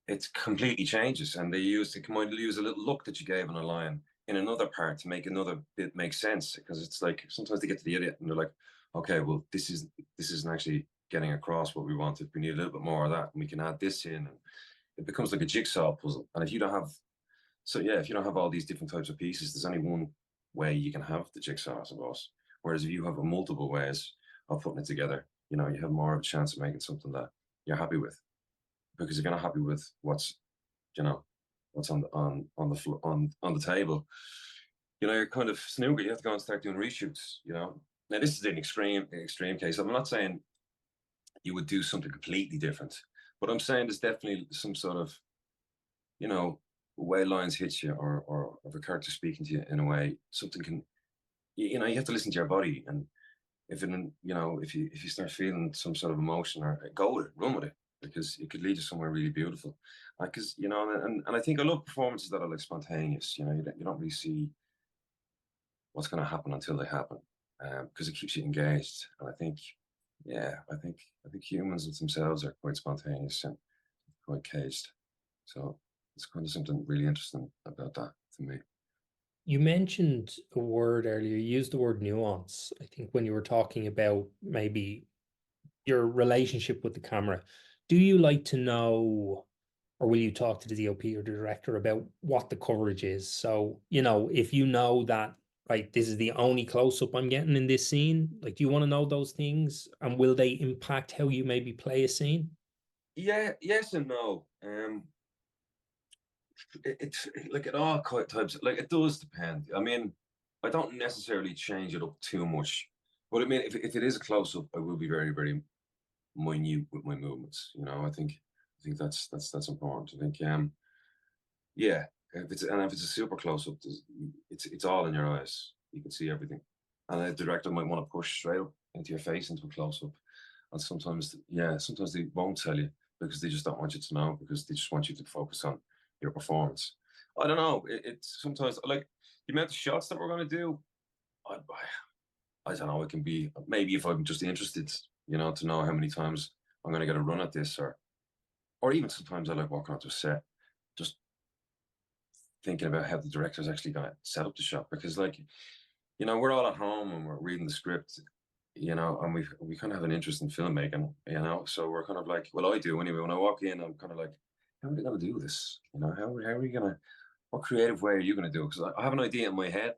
it completely changes, and they might use a little look that you gave in a line in another part to make another bit make sense. Because it's like sometimes they get to the edit and they're like, okay, well, this isn't actually getting across what we wanted. We need a little bit more of that, and we can add this in, and it becomes like a jigsaw puzzle. And if you don't have, if you don't have all these different types of pieces, there's only one way you can have the jigsaw, I suppose. Whereas if you have multiple ways of putting it together, you have more of a chance of making something that you're happy with, because you're not happy with what's on the table. You're kind of snooker. You have to go and start doing reshoots. Now this is an extreme case. I'm not saying you would do something completely different, but I'm saying there's definitely some sort of way lines hit you, or of a character speaking to you in a way, something can, you have to listen to your body. And if you start feeling some sort of emotion, or go with it, run with it, because it could lead to somewhere really beautiful. Because and I think I love performances that are like spontaneous. You don't really see what's going to happen until they happen, because it keeps you engaged. And I think, I think humans themselves are quite spontaneous and quite caged. So it's kind of something really interesting about that to me. You mentioned a word earlier, you used the word nuance, I think, when you were talking about maybe your relationship with the camera. Do you like to know, or will you talk to the DOP or the director about what the coverage is? So, if you know that, right, this is the only close-up I'm getting in this scene, like, do you want to know those things? And will they impact how you maybe play a scene? Yeah, yes and no. It's like at all types, like it does depend. I mean, I don't necessarily change it up too much, but I mean, if it is a close up, I will be very, very minute with my movements. I think that's important. I think yeah, if it's a super close up, it's all in your eyes. You can see everything, and a director might want to push straight up into your face into a close up, And sometimes, yeah, sometimes they won't tell you because they just don't want you to know, because they just want you to focus on your performance. I don't know. It's sometimes like the amount of shots that we're going to do. I don't know. It can be, maybe if I'm just interested, to know how many times I'm going to get a run at this, or even sometimes I like walking onto a set, just thinking about how the director's actually going to set up the shot, because like, we're all at home and we're reading the script, and we kind of have an interest in filmmaking, so we're kind of like, well, I do anyway. When I walk in, I'm kind of like, how are we going to do this? How are we going to, what creative way are you going to do it? Because I have an idea in my head,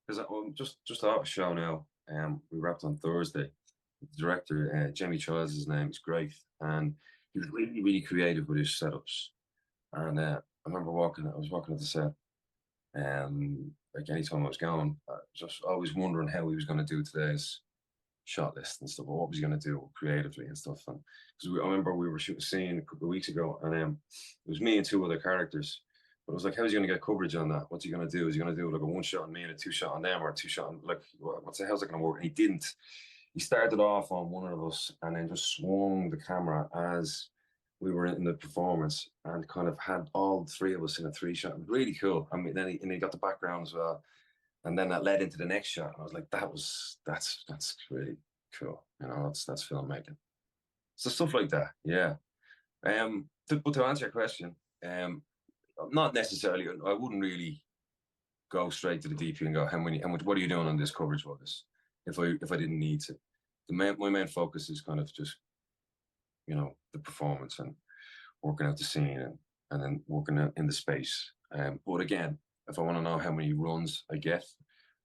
because I'm just out of a show now. We wrapped on Thursday. The director, Jamie Childs, his name is great, and he was really, really creative with his setups. And I remember I was walking at the set, like anytime I was going, I was just always wondering how he was going to do today's shot list and stuff, or what was he going to do creatively and stuff. And because I remember we were shooting a scene a couple of weeks ago, and it was me and two other characters. But I was like, how's he going to get coverage on that? What's he going to do? Is he going to do like a one shot on me and a two shot on them, or a two shot on, like, how's that going to work? And he didn't. He started off on one of us and then just swung the camera as we were in the performance, and kind of had all three of us in a three shot. It was really cool. I mean, then he got the background as well. And then that led into the next shot. And I was like, that's really cool. That's filmmaking. So stuff like that. Yeah. But to answer your question, not necessarily. I wouldn't really go straight to the DP and go, how much, what are you doing on this coverage for this? If I didn't need to. My main focus is kind of just, the performance and working out the scene, and then working out in the space. But again, if I want to know how many runs I get,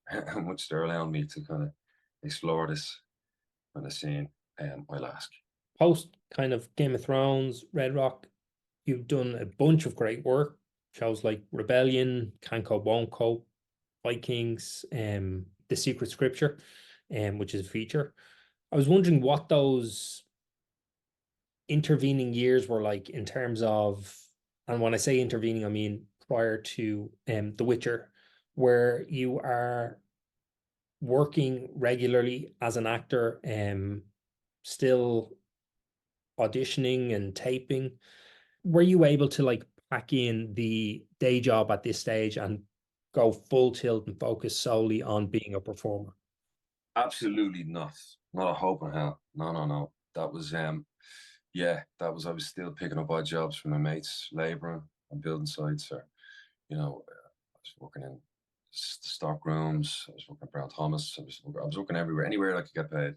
how much they're allowing me to kind of explore this kind of scene, I'll ask. Post kind of Game of Thrones, Red Rock, you've done a bunch of great work. Shows like Rebellion, Can't Cope, Won't Cope, Vikings, The Secret Scripture, which is a feature. I was wondering what those intervening years were like in terms of, and when I say intervening, I mean prior to The Witcher, where you are working regularly as an actor, still auditioning and taping. Were you able to like pack in the day job at this stage and go full tilt and focus solely on being a performer? Absolutely not. Not a hope in hell. No, no, no. That was I was still picking up odd jobs from my mates, labouring on building sites, or I was working in stock rooms. I was working at Brown Thomas. I was working everywhere, anywhere I could get paid.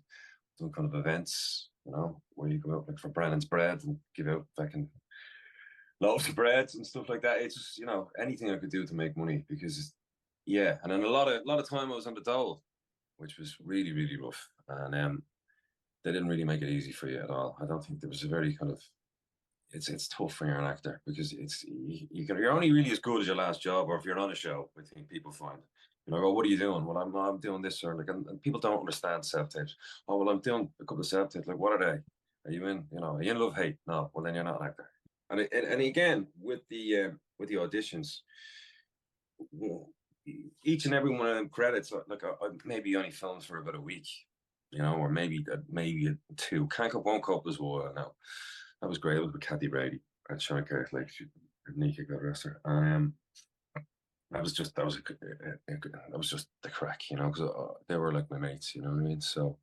Doing kind of events, where you go out like for Brennan's bread and give out fucking loaves of breads and stuff like that. It's just, anything I could do to make money, because and then a lot of time I was on the dole, which was really, really rough. And they didn't really make it easy for you at all. I don't think there was a very kind of, it's tough when you're an actor, because you're only really as good as your last job, or if you're on a show. I think people find, go, what are you doing? Well, I'm doing this, or like, and people don't understand self tapes. Oh, well, I'm doing a couple of self tapes. Like, what are they? Are you in? Are you in Love Hate? No. Well, then you're not an actor. And again, with the auditions, each and every one of them credits, like I maybe only filmed for about a week, or maybe two. Can't Cope, Won't Cope as well. Now that was great. It was with Kathy Brady and Shanika, like Nika, God rest her. That was just the crack, because they were like my mates, you know what I mean. So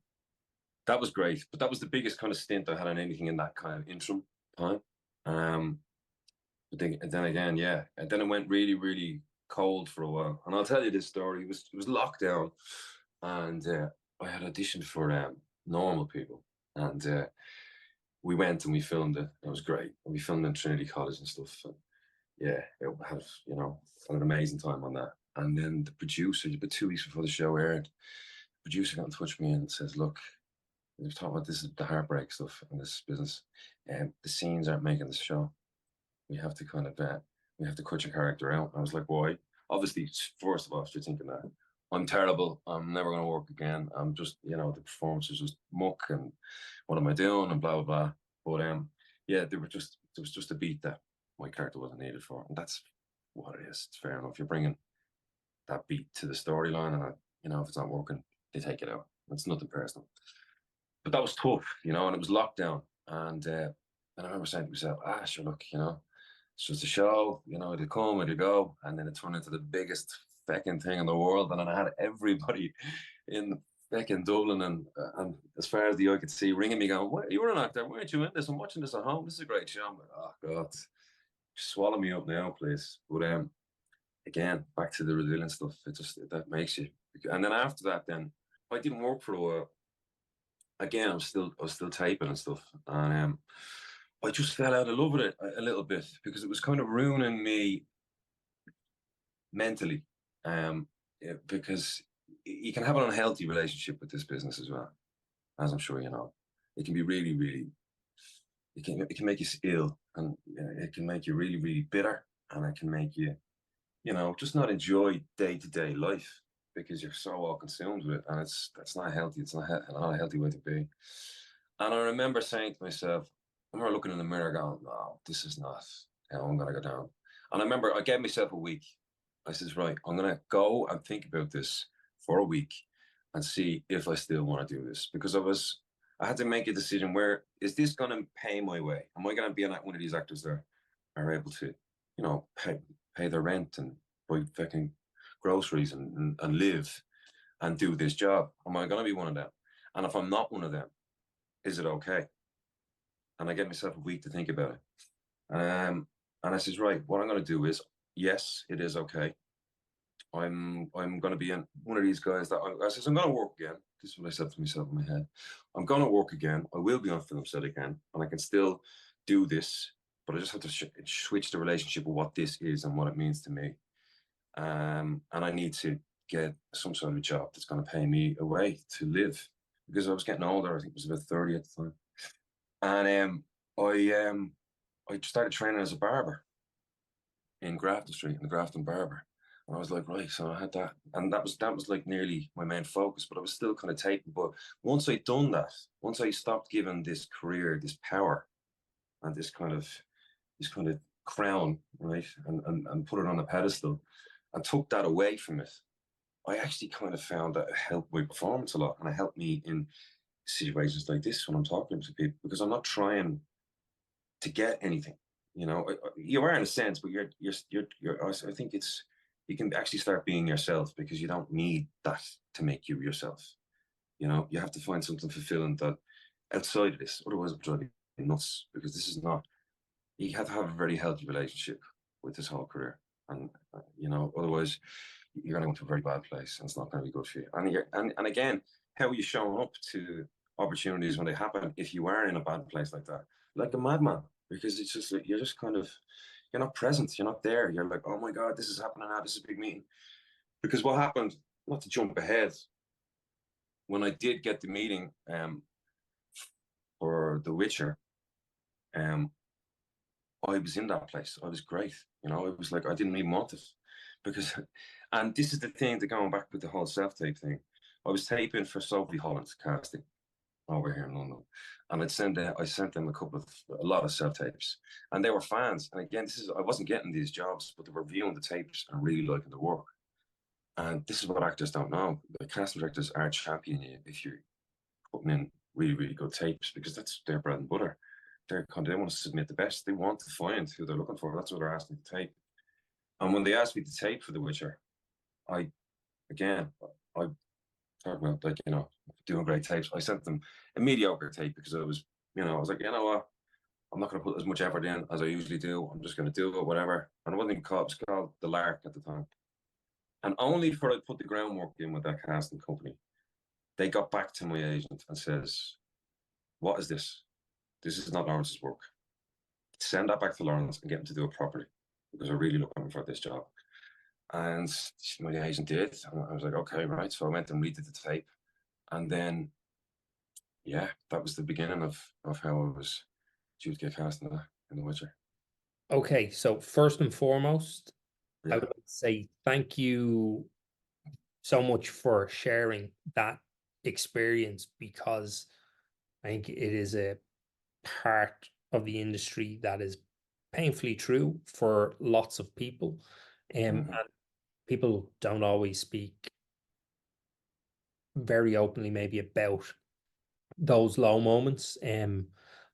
that was great, but that was the biggest kind of stint I had on anything in that kind of interim time. But then again, yeah, and then it went really, really cold for a while. And I'll tell you this story. It was lockdown, and I had auditioned for Normal People, and we went and we filmed it. It was great. And we filmed in Trinity College and stuff. And yeah, it had an amazing time on that. And then the producer, about 2 weeks before the show aired, the producer got in touch with me and says, "Look, we've talked about this, the heartbreak stuff in this business, and the scenes aren't making the show. We have to kind of we have to cut your character out." And I was like, "Why?" Obviously, first of all, you're thinking that I'm terrible. I'm never going to work again. I'm just, the performance is just muck, and what am I doing, and blah blah blah. But yeah, there was just a beat that my character wasn't needed for, and that's what it is. It's fair enough. You're bringing that beat to the storyline, and if it's not working, they take it out. It's nothing personal. but that was tough, you know, and it was lockdown. And I remember saying to myself, sure, look, you know, it's just a show, you know, it'll come, it'll go. And then it turned into the biggest fucking thing in the world. And then I had everybody in fucking Dublin and as far as the eye could see, ringing me going, "What, you were an actor, why aren't you in this? I'm watching this at home. This is a great show." I'm like, oh God, swallow me up now, please. But again, back to the resilience stuff. That makes you. And then after that, then I didn't work for a while. Again, I was still typing and stuff, and I just fell out of love with it a little bit because it was kind of ruining me mentally. Because you can have an unhealthy relationship with this business as well, as I'm sure you know. It can be really, really. It can make you ill, and it can make you really, really bitter, and it can make you, you know, just not enjoy day-to-day life because you're so all consumed with it, and that's not healthy. It's not a healthy way to be. And I remember saying to myself, I remember looking in the mirror going, "No, this is not how I'm gonna go down." And I remember I gave myself a week. I says, "Right, I'm gonna go and think about this for a week and see if I still want to do this," because I had to make a decision. Where is this going to pay my way? Am I going to be one of these actors that are able to, you know, pay their rent and buy fucking groceries and live and do this job? Am I going to be one of them? And if I'm not one of them, is it okay? And I gave myself a week to think about it. And I says, right, what I'm going to do is, yes, it is okay. I'm going to be one of these guys that I says, I'm going to work again. This is what I said to myself in my head. I'm going to work again. I will be on film set again, and I can still do this, but I just have to switch the relationship of what this is and what it means to me. And I need to get some sort of job that's going to pay me a way to live because I was getting older. I think it was about 30 at the time. And I started training as a barber in Grafton Street, in the Grafton Barber. And I was like, right, so I had that. And that was like nearly my main focus, but I was still kind of taping. But once I'd done that, once I stopped giving this career, this power and this kind of crown, right, and put it on a pedestal and took that away from it, I actually kind of found that it helped my performance a lot. And it helped me in situations like this when I'm talking to people, because I'm not trying to get anything. You know, you are in a sense, but I think you can actually start being yourself because you don't need that to make you yourself. You know, you have to find something fulfilling that outside of this. Otherwise, it'll drive you nuts because this is not. You have to have a very healthy relationship with this whole career, and you know, otherwise, you're going to go to a very bad place, and it's not going to be good for you. And again, how are you showing up to opportunities when they happen if you are in a bad place like that, like a madman? Because it's just like you're just kind of you're not present, you're not there. You're like, oh my God, this is happening now, this is a big meeting. Because what happened, not to jump ahead, when I did get the meeting for The Witcher, I was in that place. I was great. You know, it was like I didn't even want it. Because and this is the thing, to going back with the whole self-tape thing. I was taping for Sophie Holland's casting over here in London, and I sent them a lot of self tapes, and they were fans. And again, I wasn't getting these jobs, but they were viewing the tapes and really liking the work. And this is what actors don't know: the casting directors are championing you if you're putting in really, really good tapes, because that's their bread and butter. They want to submit the best. They want to find who they're looking for. That's what they're asking to tape. And when they asked me to tape for The Witcher, I talking about, like, you know, doing great tapes. I sent them a mediocre tape because I was like, you know what, I'm not going to put as much effort in as I usually do. I'm just going to do it, whatever. And it wasn't even called, it was called The Lark at the time. And only for I put the groundwork in with that casting company, they got back to my agent and says, what is this? This is not Laurence's work. Send that back to Laurence and get him to do it properly, because I really looking for this job. And my agent did. And I was like, okay, right. So I went and redid the tape. And then, yeah, that was the beginning of how I was due to get cast in The Witcher. Okay, so first and foremost, Yeah. I would like to say thank you so much for sharing that experience, because I think it is a part of the industry that is painfully true for lots of people. And people don't always speak very openly maybe about those low moments.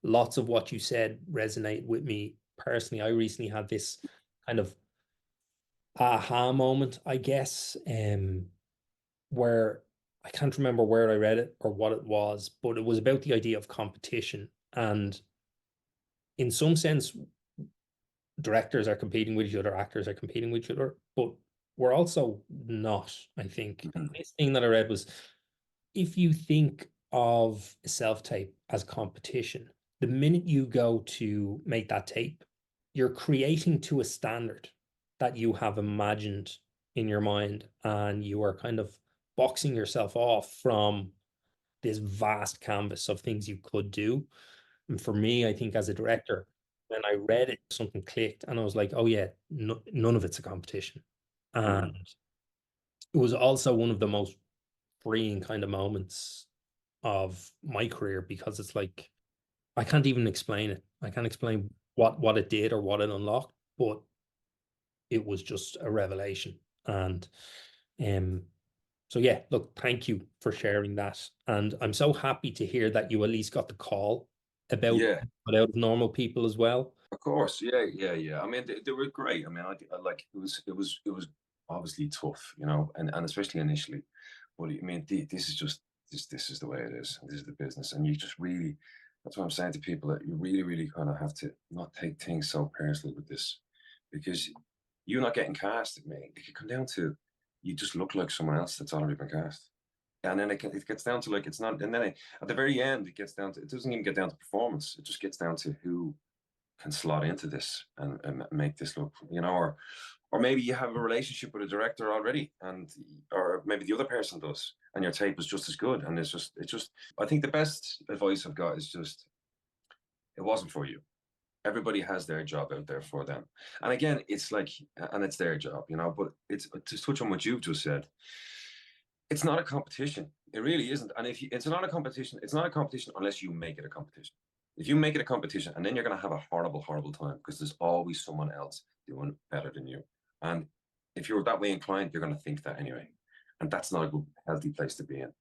Lots of what you said resonate with me personally. I recently had this kind of aha moment, I guess, where I can't remember where I read it or what it was, but it was about the idea of competition. And in some sense, directors are competing with each other, actors are competing with each other, but we're also not, I think. And this thing that I read was, if you think of a self-tape as competition, the minute you go to make that tape, you're creating to a standard that you have imagined in your mind, and you are kind of boxing yourself off from this vast canvas of things you could do. And for me, I think as a director, when I read it, something clicked, and I was like, oh yeah, no, none of it's a competition. And it was also one of the most freeing kind of moments of my career, because it's like, I can't even explain it. I can't explain what it did or what it unlocked, but it was just a revelation. And um so yeah, look, thank you for sharing that. And I'm so happy to hear that you at least got the call about Yeah, out of normal people as well. of course. Yeah, yeah, yeah. I mean, they were great. I mean, I like it was obviously tough, and especially initially. But I mean, this is just this is the way it is. This is the business, and you just really. That's what I'm saying to people, that you really, really kind of have to not take things so personally with this, because you're not getting cast. I mean, it could come down to you just look like someone else that's already been cast. And then it gets down to, like, it's not, and then at the very end, it gets down to, it doesn't even get down to performance. It just gets down to who can slot into this and make this look, or maybe you have a relationship with a director already, and or maybe the other person does, and your tape is just as good. And it's just I think the best advice I've got is just, it wasn't for you. Everybody has their job out there for them. And again, it's like, and it's their job, but it's to touch on what you've just said. It's not a competition. It really isn't. And if it's not a competition, it's not a competition unless you make it a competition. If you make it a competition, and then you're going to have a horrible, horrible time, because there's always someone else doing better than you. And if you're that way inclined, you're going to think that anyway. And that's not a good, healthy place to be in.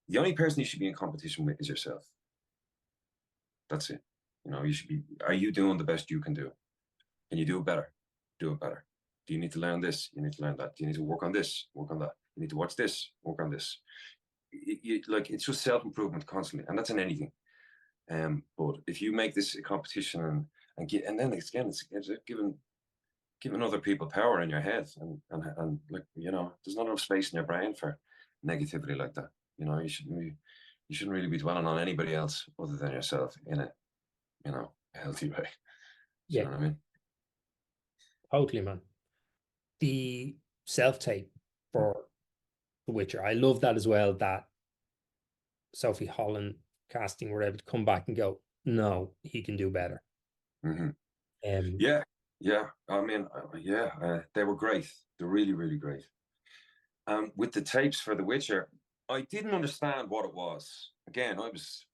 The only person you should be in competition with is yourself. That's it. You should be, are you doing the best you can do? Can you do it better? Do it better. Do you need to learn this? You need to learn that. Do you need to work on this? Work on that. You need to watch this, work on this. Like, it's just self-improvement constantly, and that's in anything. But if you make this a competition, and then again, it's giving other people power in your head, and like, there's not enough space in your brain for negativity like that. You shouldn't really be dwelling on anybody else other than yourself in a healthy way. Do you Yeah, know what I mean? totally, man. The self-tape for The Witcher, I love that as well, that Sophie Holland casting were able to come back and go, no, he can do better. Mm-hmm. Um, Yeah, yeah. I mean, yeah, they were great. They're really, really great. With the tapes for The Witcher, I didn't understand what it was. Again, it was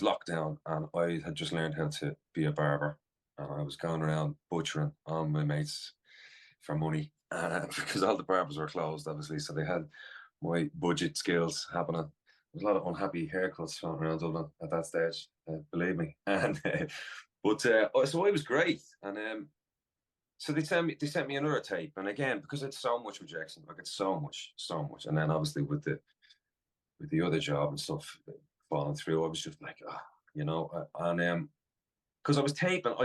lockdown, and I had just learned how to be a barber, and I was going around butchering on my mates for money, because all the barbers were closed, obviously. So they had my budget skills happening. There was a lot of unhappy haircuts floating around Dublin at that stage, believe me. And so it was great, and so they sent me another tape, and again, because it's so much rejection, like, it's so much, so much, and then obviously with the other job and stuff falling through, I was just like, and because I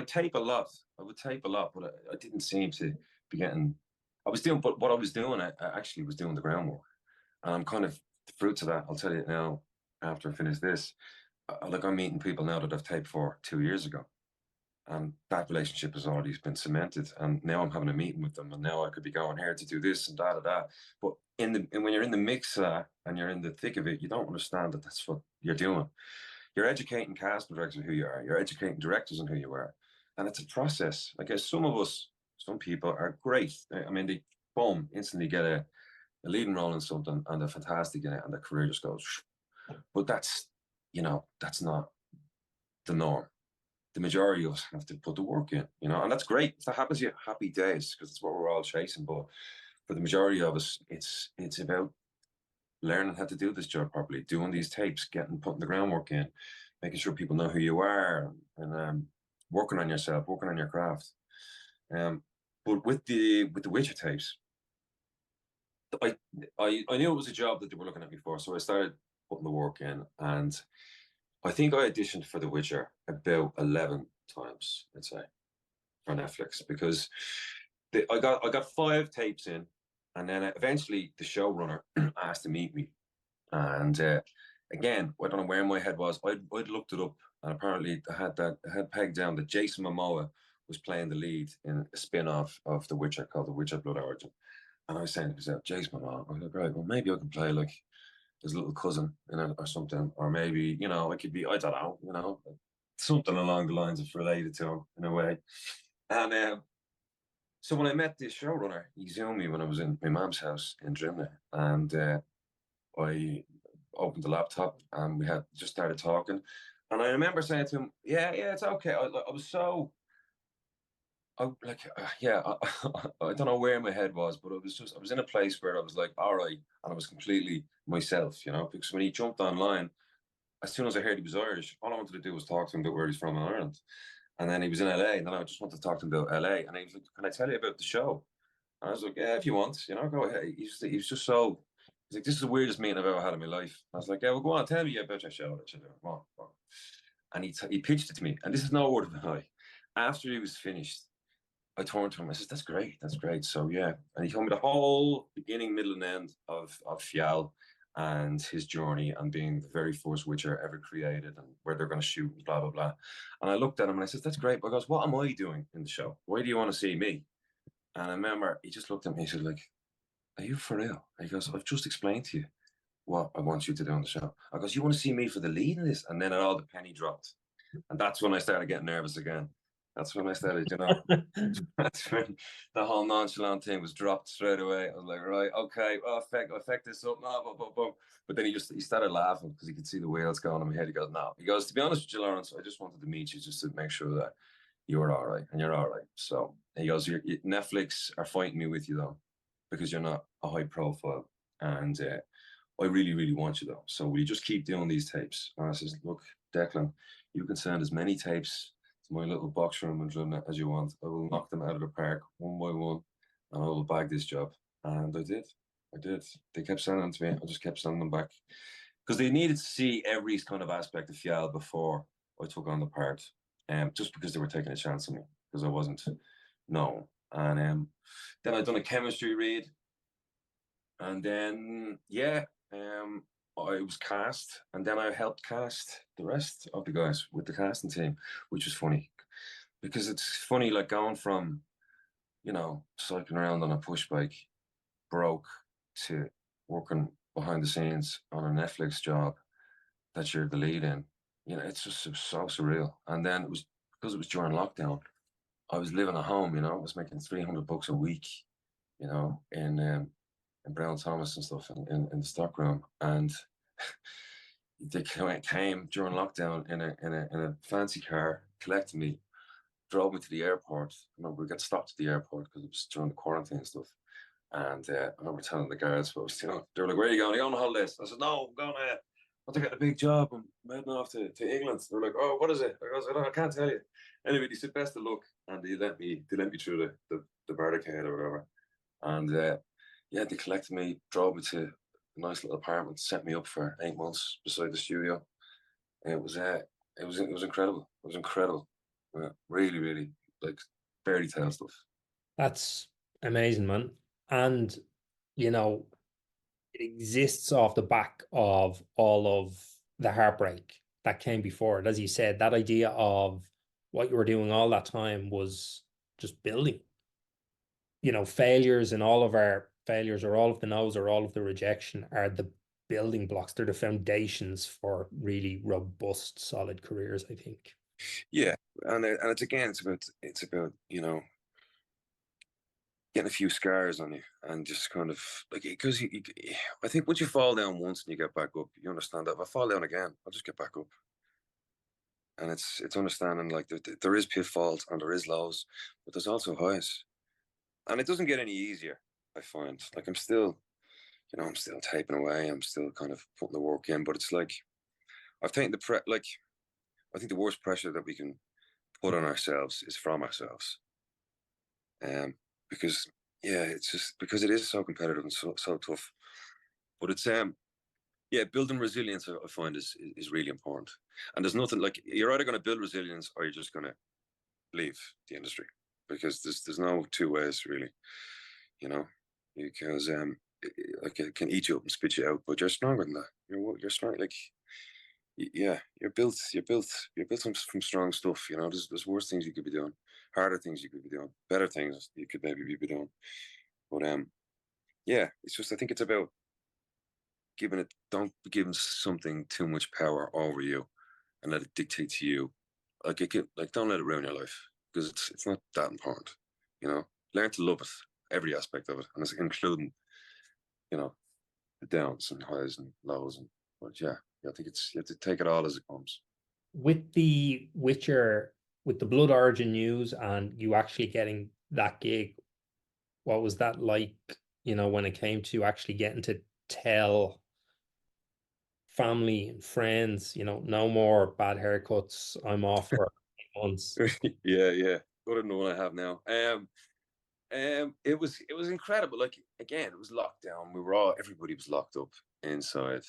tape a lot, I would tape a lot, but I didn't seem to be getting. I was doing, but what I was doing, I actually was doing the groundwork, and I'm kind of the fruits of that. I'll tell you now after I finish this. Like, I'm meeting people now that I've taped for 2 years ago, and that relationship has already been cemented. And now I'm having a meeting with them, and now I could be going here to do this and da da da. But when you're in the mix of that, and you're in the thick of it, you don't understand that that's what you're doing. You're educating casting directors on who you are. You're educating directors on who you are, and it's a process. Like, some people are great. I mean, they boom instantly get a leading role in something, and they're fantastic in it, and their career just goes. But that's not the norm. The majority of us have to put the work in, and that's great. If that happens, you happy days, because it's what we're all chasing. But for the majority of us, it's about learning how to do this job properly, doing these tapes, putting the groundwork in, making sure people know who you are, and working on yourself, working on your craft. But with the Witcher tapes, I knew it was a job that they were looking at me for, so I started putting the work in, and I think I auditioned for The Witcher about 11 times, I'd say, for Netflix, because I got 5 tapes in, and then eventually the showrunner asked to meet me, and again, I don't know where my head was. I'd looked it up, and apparently I had pegged down that Jason Momoa was playing the lead in a spin-off of The Witcher called The Witcher Blood Origin. And I was saying to myself, Jason Momoa, I was like, right, well, maybe I could play like his little cousin in it or something. Or maybe, I could be, I don't know, something along the lines of related to him in a way. And so when I met this showrunner, he Zoomed me when I was in my mom's house in Drimnagh. And I opened the laptop and we had just started talking. And I remember saying to him, yeah, it's okay. I was so I don't know where my head was, but I was in a place where I was like, all right, and I was completely myself, because when he jumped online, as soon as I heard he was Irish, all I wanted to do was talk to him about where he's from in Ireland. And then he was in LA, and then I just wanted to talk to him about LA. And he was like, can I tell you about the show? And I was like, yeah, if you want, go ahead. He was just so, he's like, this is the weirdest meeting I've ever had in my life. I was like, yeah, well, go on, tell me about your show. Come on, come on. And he pitched it to me, and this is no word of a lie. After he was finished, I turned to him. I said, "That's great. That's great." So yeah, and he told me the whole beginning, middle, and end of Fjall and his journey and being the very first Witcher ever created and where they're going to shoot and blah blah blah. And I looked at him and I said, "That's great." But I goes, "What am I doing in the show? Why do you want to see me?" And I remember he just looked at me. He said, "Like, are you for real?" And he goes, "I've just explained to you what I want you to do on the show." I goes, "You want to see me for the lead in this?" And then it all the penny dropped, and that's when I started getting nervous again. That's when I started, that's when the whole nonchalant thing was dropped straight away. I was like, right, okay, well, affect this up, no, boom, boom, boom. But then he started laughing because he could see the wheels going in my head. He goes, no. He goes, to be honest with you, Laurence, I just wanted to meet you just to make sure that you were all right, and you're all right. So he goes, Netflix are fighting me with you though, because you're not a high profile, and I really, really want you though. So will you just keep doing these tapes? And I says, look, Declan, you can send as many tapes to my little box room in Drimnagh as you want. I will knock them out of the park one by one, and I will bag this job. And I did. I did. They kept sending them to me. I just kept sending them back because they needed to see every kind of aspect of Fjall before I took on the part. Just because they were taking a chance on me because I wasn't known. And then I'd done a chemistry read, and then I was cast, and then I helped cast the rest of the guys with the casting team, which was funny because it's funny, like going from, cycling around on a push bike, broke, to working behind the scenes on a Netflix job that you're the lead in. It was so surreal. And then because it was during lockdown, I was living at home. I was making $300 a week, in Brown Thomas and stuff in the stockroom, and they came during lockdown in a fancy car, collected me, drove me to the airport. I remember we got stopped at the airport because it was during the quarantine and stuff. And I remember telling the guards, they were like, "Where are you going? Are you on holidays?" I said, "No, I'm going to. I want to get a big job. I'm heading off to England." They were like, "Oh, what is it?" I goes, I can't tell you. Anyway, they said, "Best of luck," and they let me through the barricade or whatever. And they collected me, drove me to a nice little apartment, set me up for 8 months beside the studio. And it was incredible. It was incredible. Really, really like fairy tale stuff. That's amazing, man. And, it exists off the back of all of the heartbreak that came before it. As you said, that idea of what you were doing all that time was just building. Failures and all of our failures, or all of the no's, or all of the rejection, are the building blocks. They're the foundations for really robust, solid careers, I think. Yeah, and it's about getting a few scars on you and just kind of like, because I think once you fall down once and you get back up, you understand that if I fall down again, I'll just get back up. And it's understanding like there is pitfalls and there is lows, but there's also highs, and it doesn't get any easier. I find like I'm still, you know, I'm still typing away. I'm still kind of putting the work in, but it's like I've taken I think the worst pressure that we can put on ourselves is from ourselves. Because yeah, it's just because it is so competitive and so tough. But it's yeah, building resilience I find is really important. And there's nothing like you're either going to build resilience or you're just going to leave the industry, because there's no two ways really, you know, because like it can eat you up and spit you out, but you're stronger than that. You're strong. Like yeah, you're built from strong stuff. You know, there's worse things you could be doing, harder things you could be doing, better things you could maybe be doing. But yeah, it's just I think it's about don't give something too much power over you and let it dictate to you. Like it can, like don't let it ruin your life, because it's not that important. You know, learn to love it, every aspect of it, and it's including, you know, the downs and highs and lows. And but yeah, I think you have to take it all as it comes. With the Witcher, with the Blood Origin news and you actually getting that gig, what was that like, when it came to actually getting to tell family and friends, no more bad haircuts, I'm off for 8 months? Yeah, yeah. Better than the one I have now. It was incredible. Like again, it was locked down. Everybody was locked up inside.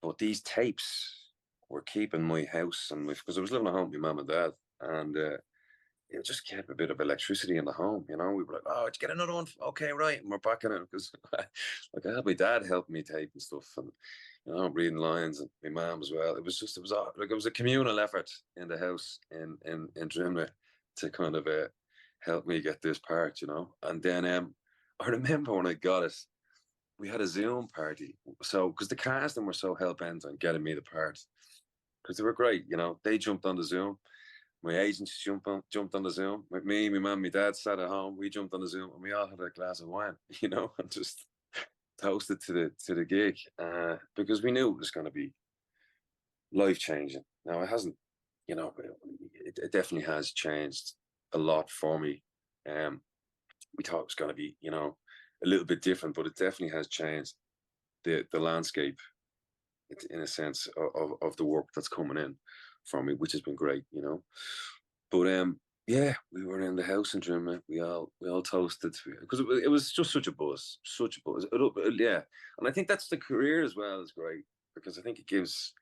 But these tapes were keeping my house and because I was living at home with my mum and dad, and it just kept a bit of electricity in the home. You know, we were like, "Oh, let's get another one." Okay, right, and we're back in it because, like, I had my dad help me tape and stuff, and reading lines, and my mum as well. It was a communal effort in the house in Drimnagh to kind of help me get this part, And then I remember when I got it, we had a Zoom party. So because the casting were so hell bent on getting me the part, because they were great, they jumped on the Zoom. My agents jumped on the Zoom. With me, my mum, my dad sat at home. We jumped on the Zoom, and we all had a glass of wine, and just toasted to the gig because we knew it was going to be life changing. Now it hasn't, it definitely has changed a lot for me. We thought it was going to be, a little bit different, but it definitely has changed the landscape in a sense of the work that's coming in for me, which has been great, But yeah, we were in the house in Germany. We all toasted because it was just such a buzz, such a buzz. Yeah, and I think that's the career as well is great, because I think it gives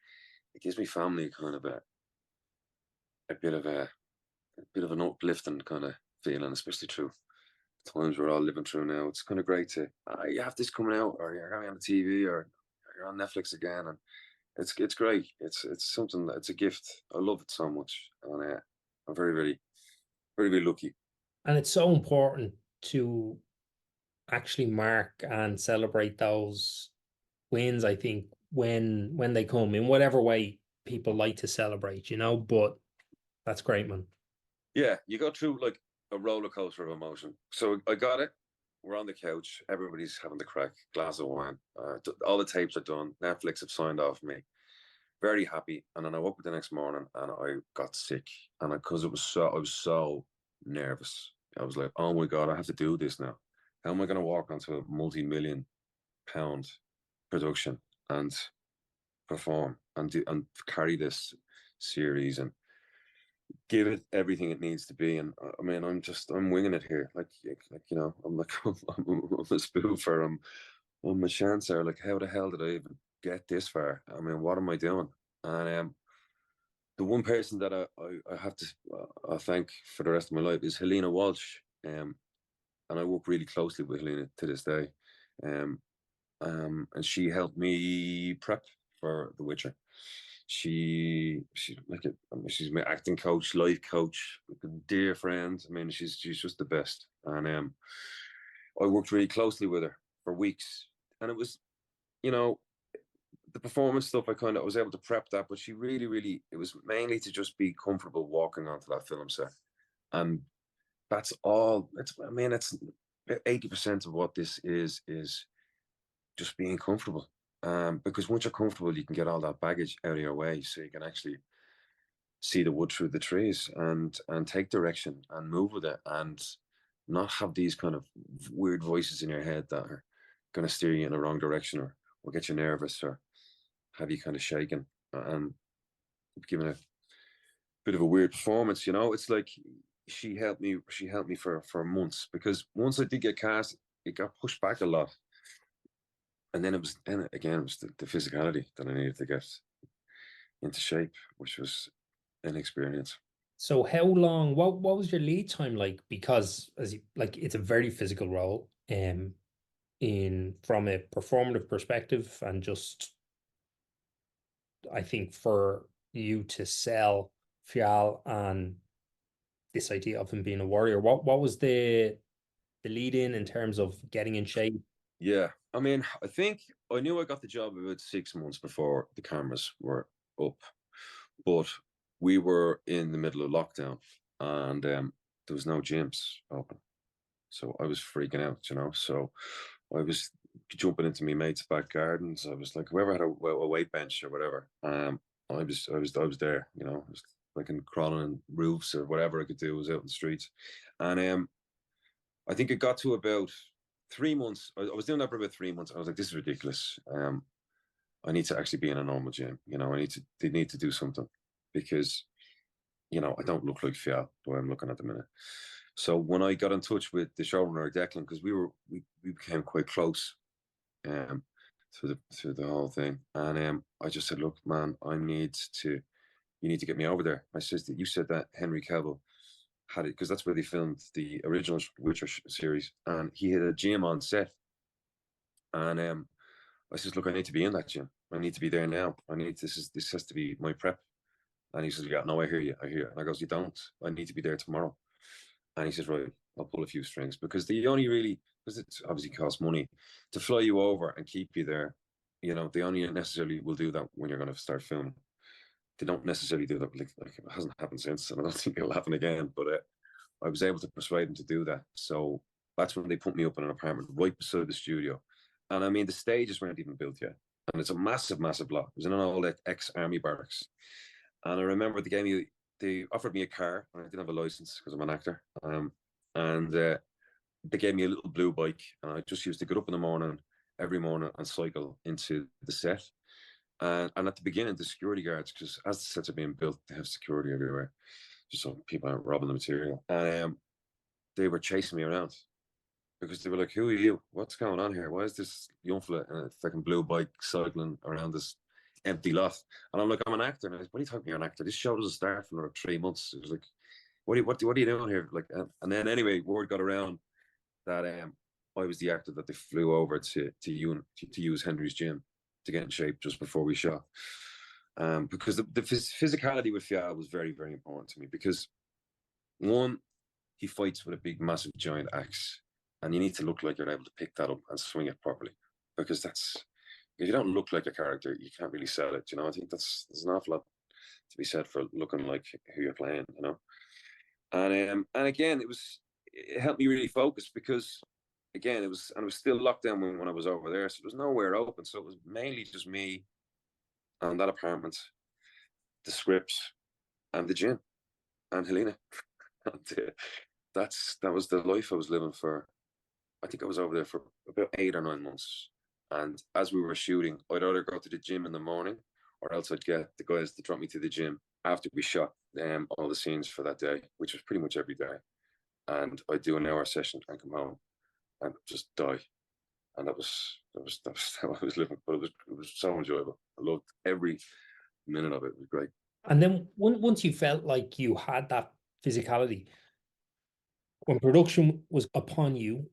me family kind of a bit of an uplifting kind of feeling, especially through times we're all living through now. It's kind of great to you have this coming out, or you're on the TV, or you're on Netflix again, and it's great. It's something that it's a gift. I love it so much, and I'm very very very very lucky. And it's so important to actually mark and celebrate those wins, I think, when they come in whatever way people like to celebrate, but that's great, man. Yeah, you go through like a roller coaster of emotion. So I got it. We're on the couch. Everybody's having the crack, glass of wine. All the tapes are done. Netflix have signed off me. Very happy. And then I woke up the next morning and I got sick. And because I was so nervous. I was like, oh my God, I have to do this now. How am I going to walk onto a multi-million-pound production and perform and carry this series and give it everything it needs to be? And I mean, I'm winging it here. Like I'm like, I'm a spoofer. I'm a chancer. Like, how the hell did I even get this far? I mean, what am I doing? And the one person that I have to thank for the rest of my life is Helena Walsh. And I work really closely with Helena to this day. Um, and she helped me prep for The Witcher. She's like she's my acting coach, life coach, like a dear friend. I mean, she's just the best. And I worked really closely with her for weeks, and it was, you know, the performance stuff. I was able to prep that, but she really, really, it was mainly to just be comfortable walking onto that film set, and that's all. It's 80% of what this is just being comfortable. Because once you're comfortable, you can get all that baggage out of your way, so you can actually see the wood through the trees and take direction and move with it, and not have these kind of weird voices in your head that are going to steer you in the wrong direction, or get you nervous, or have you kind of shaken and given a bit of a weird performance. It's like she helped me for months, because once I did get cast, it got pushed back a lot, and then it was the physicality that I needed to get into shape, which was an experience. So how long, what was your lead time like? Because it's a very physical role, in from a performative perspective, and just I think for you to sell Fjall and this idea of him being a warrior, what was the lead in terms of getting in shape? Yeah, I mean, I think I knew I got the job about 6 months before the cameras were up, but we were in the middle of lockdown, and there was no gyms open, so I was freaking out. So I was jumping into my mates' back gardens. I was like, whoever had a weight bench or whatever, I was there. I was like crawling on roofs, or whatever I could do was out in the streets, and I think it got to about 3 months. I was doing that for about 3 months. I was like, this is ridiculous. I need to actually be in a normal gym. They need to do something, because I don't look like Fjall the way I'm looking at the minute. So when I got in touch with the showrunner Declan, because we became quite close, through the whole thing, and I just said, look, man, you need to get me over there. I said that you said that Henry Cavill had it, because that's where they filmed the original Witcher series, and he had a gym on set, and I said, look, I need to be in that gym. I need to be there now. This has to be my prep. And he says, yeah, no, I hear you. And I goes, you don't. I need to be there tomorrow. And he says, right, I'll pull a few strings, because because it obviously costs money to fly you over and keep you there. They only necessarily will do that when you're going to start filming. They don't necessarily do that. Like it hasn't happened since, and I don't think it'll happen again. But I was able to persuade them to do that. So that's when they put me up in an apartment right beside the studio. And I mean, the stages weren't even built yet. And it's a massive, massive lot. It was in an old ex-army barracks. And I remember they offered me a car, and I didn't have a license because I'm an actor. And they gave me a little blue bike, and I just used to get up in the morning, every morning, and cycle into the set. And at the beginning, the security guards, because as the sets are being built, they have security everywhere, just so people aren't robbing the material. And they were chasing me around, because they were like, who are you? What's going on here? Why is this young fella in a fucking blue bike cycling around this empty lot? And I'm like, I'm an actor. And I was like, what are you talking about? You're an actor. This show doesn't start for another 3 months. It was like, what are you doing here? Like, and then anyway, word got around that I was the actor that they flew over to use Henry's gym to get in shape just before we shot. Because the physicality with Fjall was very, very important to me, because one, he fights with a big, massive, giant axe, and you need to look like you're able to pick that up and swing it properly, because if you don't look like a character, you can't really sell it. I think there's an awful lot to be said for looking like who you're playing. And again, it helped me really focus, because again, it was still locked down when I was over there, so there was nowhere open. So it was mainly just me and that apartment, the scripts, and the gym, and Helena. And that was the life I was living for. I think I was over there for about 8 or 9 months. And as we were shooting, I'd either go to the gym in the morning, or else I'd get the guys to drop me to the gym after we shot all the scenes for that day, which was pretty much every day. And I'd do an hour session and come home and just die. And that was how I was living. But it was so enjoyable. I loved every minute of it. It was great. And then once you felt like you had that physicality, when production was upon you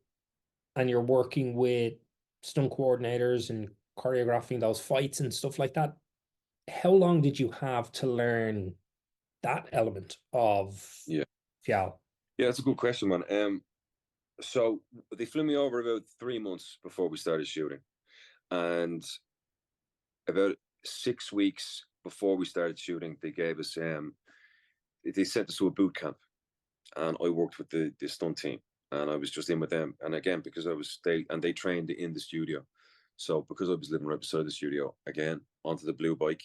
and you're working with stunt coordinators and choreographing those fights and stuff like that, how long did you have to learn that element of Fjall? Yeah, that's a good question, man. So they flew me over about 3 months before we started shooting, and about 6 weeks before we started shooting, they gave us they sent us to a boot camp, and I worked with the stunt team, and I was just in with them. And again, because they trained in the studio, so because I was living right beside the studio, again onto the blue bike,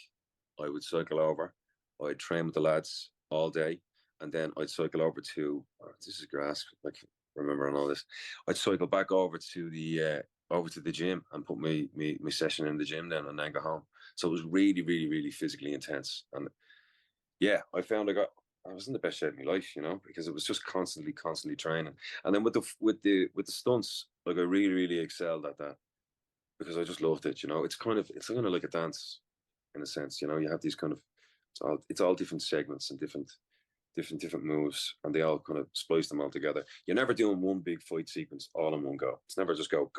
I would cycle over, I'd train with the lads all day, and then I'd cycle over to this is grass, like remembering all this. I'd cycle back over to the over to the gym and put my session in the gym then, and then go home. So it was really, really, really physically intense. And yeah, I found I was in the best shape of my life, you know, because it was just constantly training. And then with the stunts, like I really, really excelled at that because I just loved it, you know. It's kind of like a dance in a sense, you know. You have these kind of it's all different segments and different moves, and they all kind of splice them all together. You're never doing one big fight sequence all in one go. It's never just go.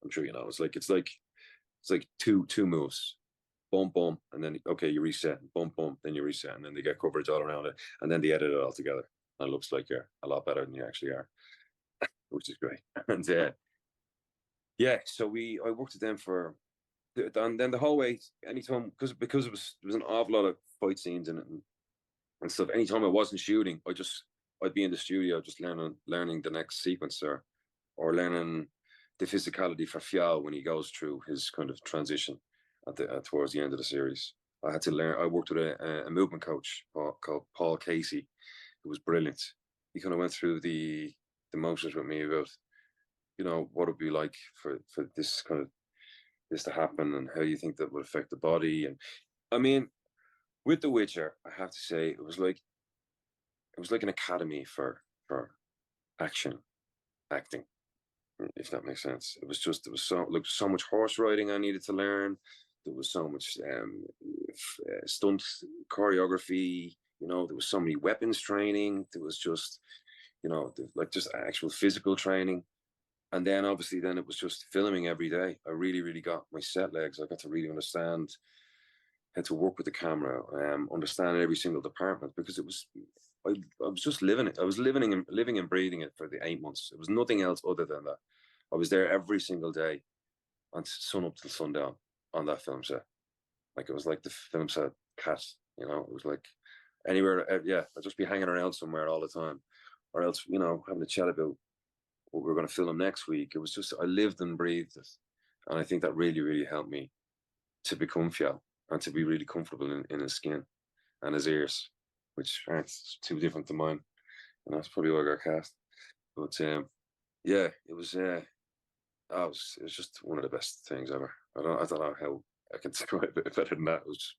I'm sure you know. It's like two moves, boom, boom, and then okay, you reset, boom, boom, then you reset, and then they get coverage all around it, and then they edit it all together, and it looks like you're a lot better than you actually are, which is great. And yeah, so I worked with them for, and then the whole way, anytime because it was an awful lot of fight scenes in it and stuff. Anytime I wasn't shooting, I'd be in the studio just learning the next sequence or learning the physicality for Fjall when he goes through his kind of transition towards the end of the series. I had to learn. I worked with a movement coach called Paul Casey, who was brilliant. He kind of went through the motions with me about, you know, what it'd be like for this kind of this to happen and how you think that would affect the body. And I mean, with The Witcher, I have to say it was like an academy for action acting, if that makes sense. There was so much horse riding I needed to learn. There was so much stunt choreography. You know, there was so many weapons training. There was just, you know, just actual physical training. And then obviously then it was just filming every day. I really, really got my set legs. I got to really understand how to work with the camera, understand every single department, because I was just living it. I was living and breathing it for the 8 months. It was nothing else other than that. I was there every single day, and sun up till sundown on that film set. Like it was like the film set cat, you know. It was like anywhere, yeah. I'd just be hanging around somewhere all the time, or else, you know, having a chat about what we were going to film next week. It was just I lived and breathed it, and I think that really, really helped me to become Fjall and to be really comfortable in his skin and his ears, which aren't too different to mine. And that's probably why I got cast. But yeah, it was just one of the best things ever. I don't know how I can describe it better than that. It was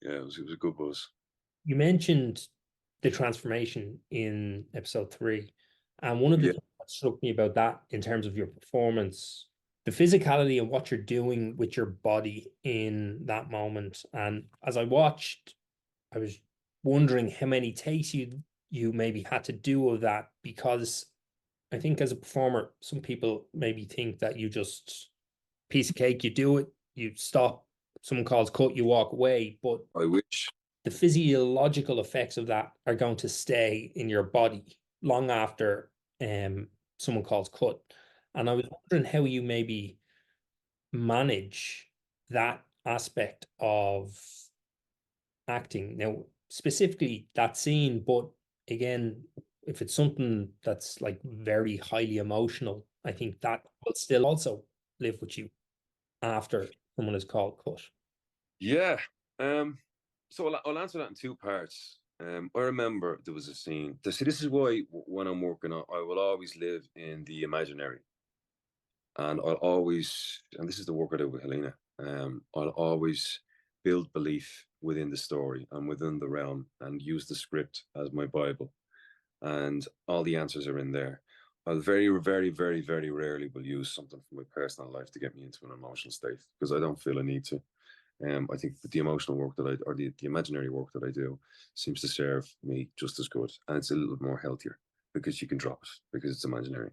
it was a good buzz. You mentioned the transformation in episode 3, and one of the Yeah, things that struck me about that in terms of your performance, the physicality and what you're doing with your body in that moment. And as I watched, I was wondering how many takes you maybe had to do of that, because I think as a performer, some people maybe think that you just piece of cake, you do it, you stop, someone calls cut, you walk away. But I wish. the physiological effects of that are going to stay in your body long after someone calls cut. And I was wondering how you maybe manage that aspect of acting. Now, specifically that scene, but again, if it's something that's like very highly emotional, I think that will still also live with you after someone is called cut. Yeah. So I'll answer that in two parts. I remember there was a scene. See, this is why when I'm working on, I will always live in the imaginary, and I'll always, and this is the work I do with Helena. I'll always build belief within the story and within the realm, and use the script as my Bible, and all the answers are in there. I'll very, very, very, very rarely will use something from my personal life to get me into an emotional state, because I don't feel a need to. I think the emotional work that or the imaginary work that I do seems to serve me just as good, and it's a little more healthier because you can drop it because it's imaginary.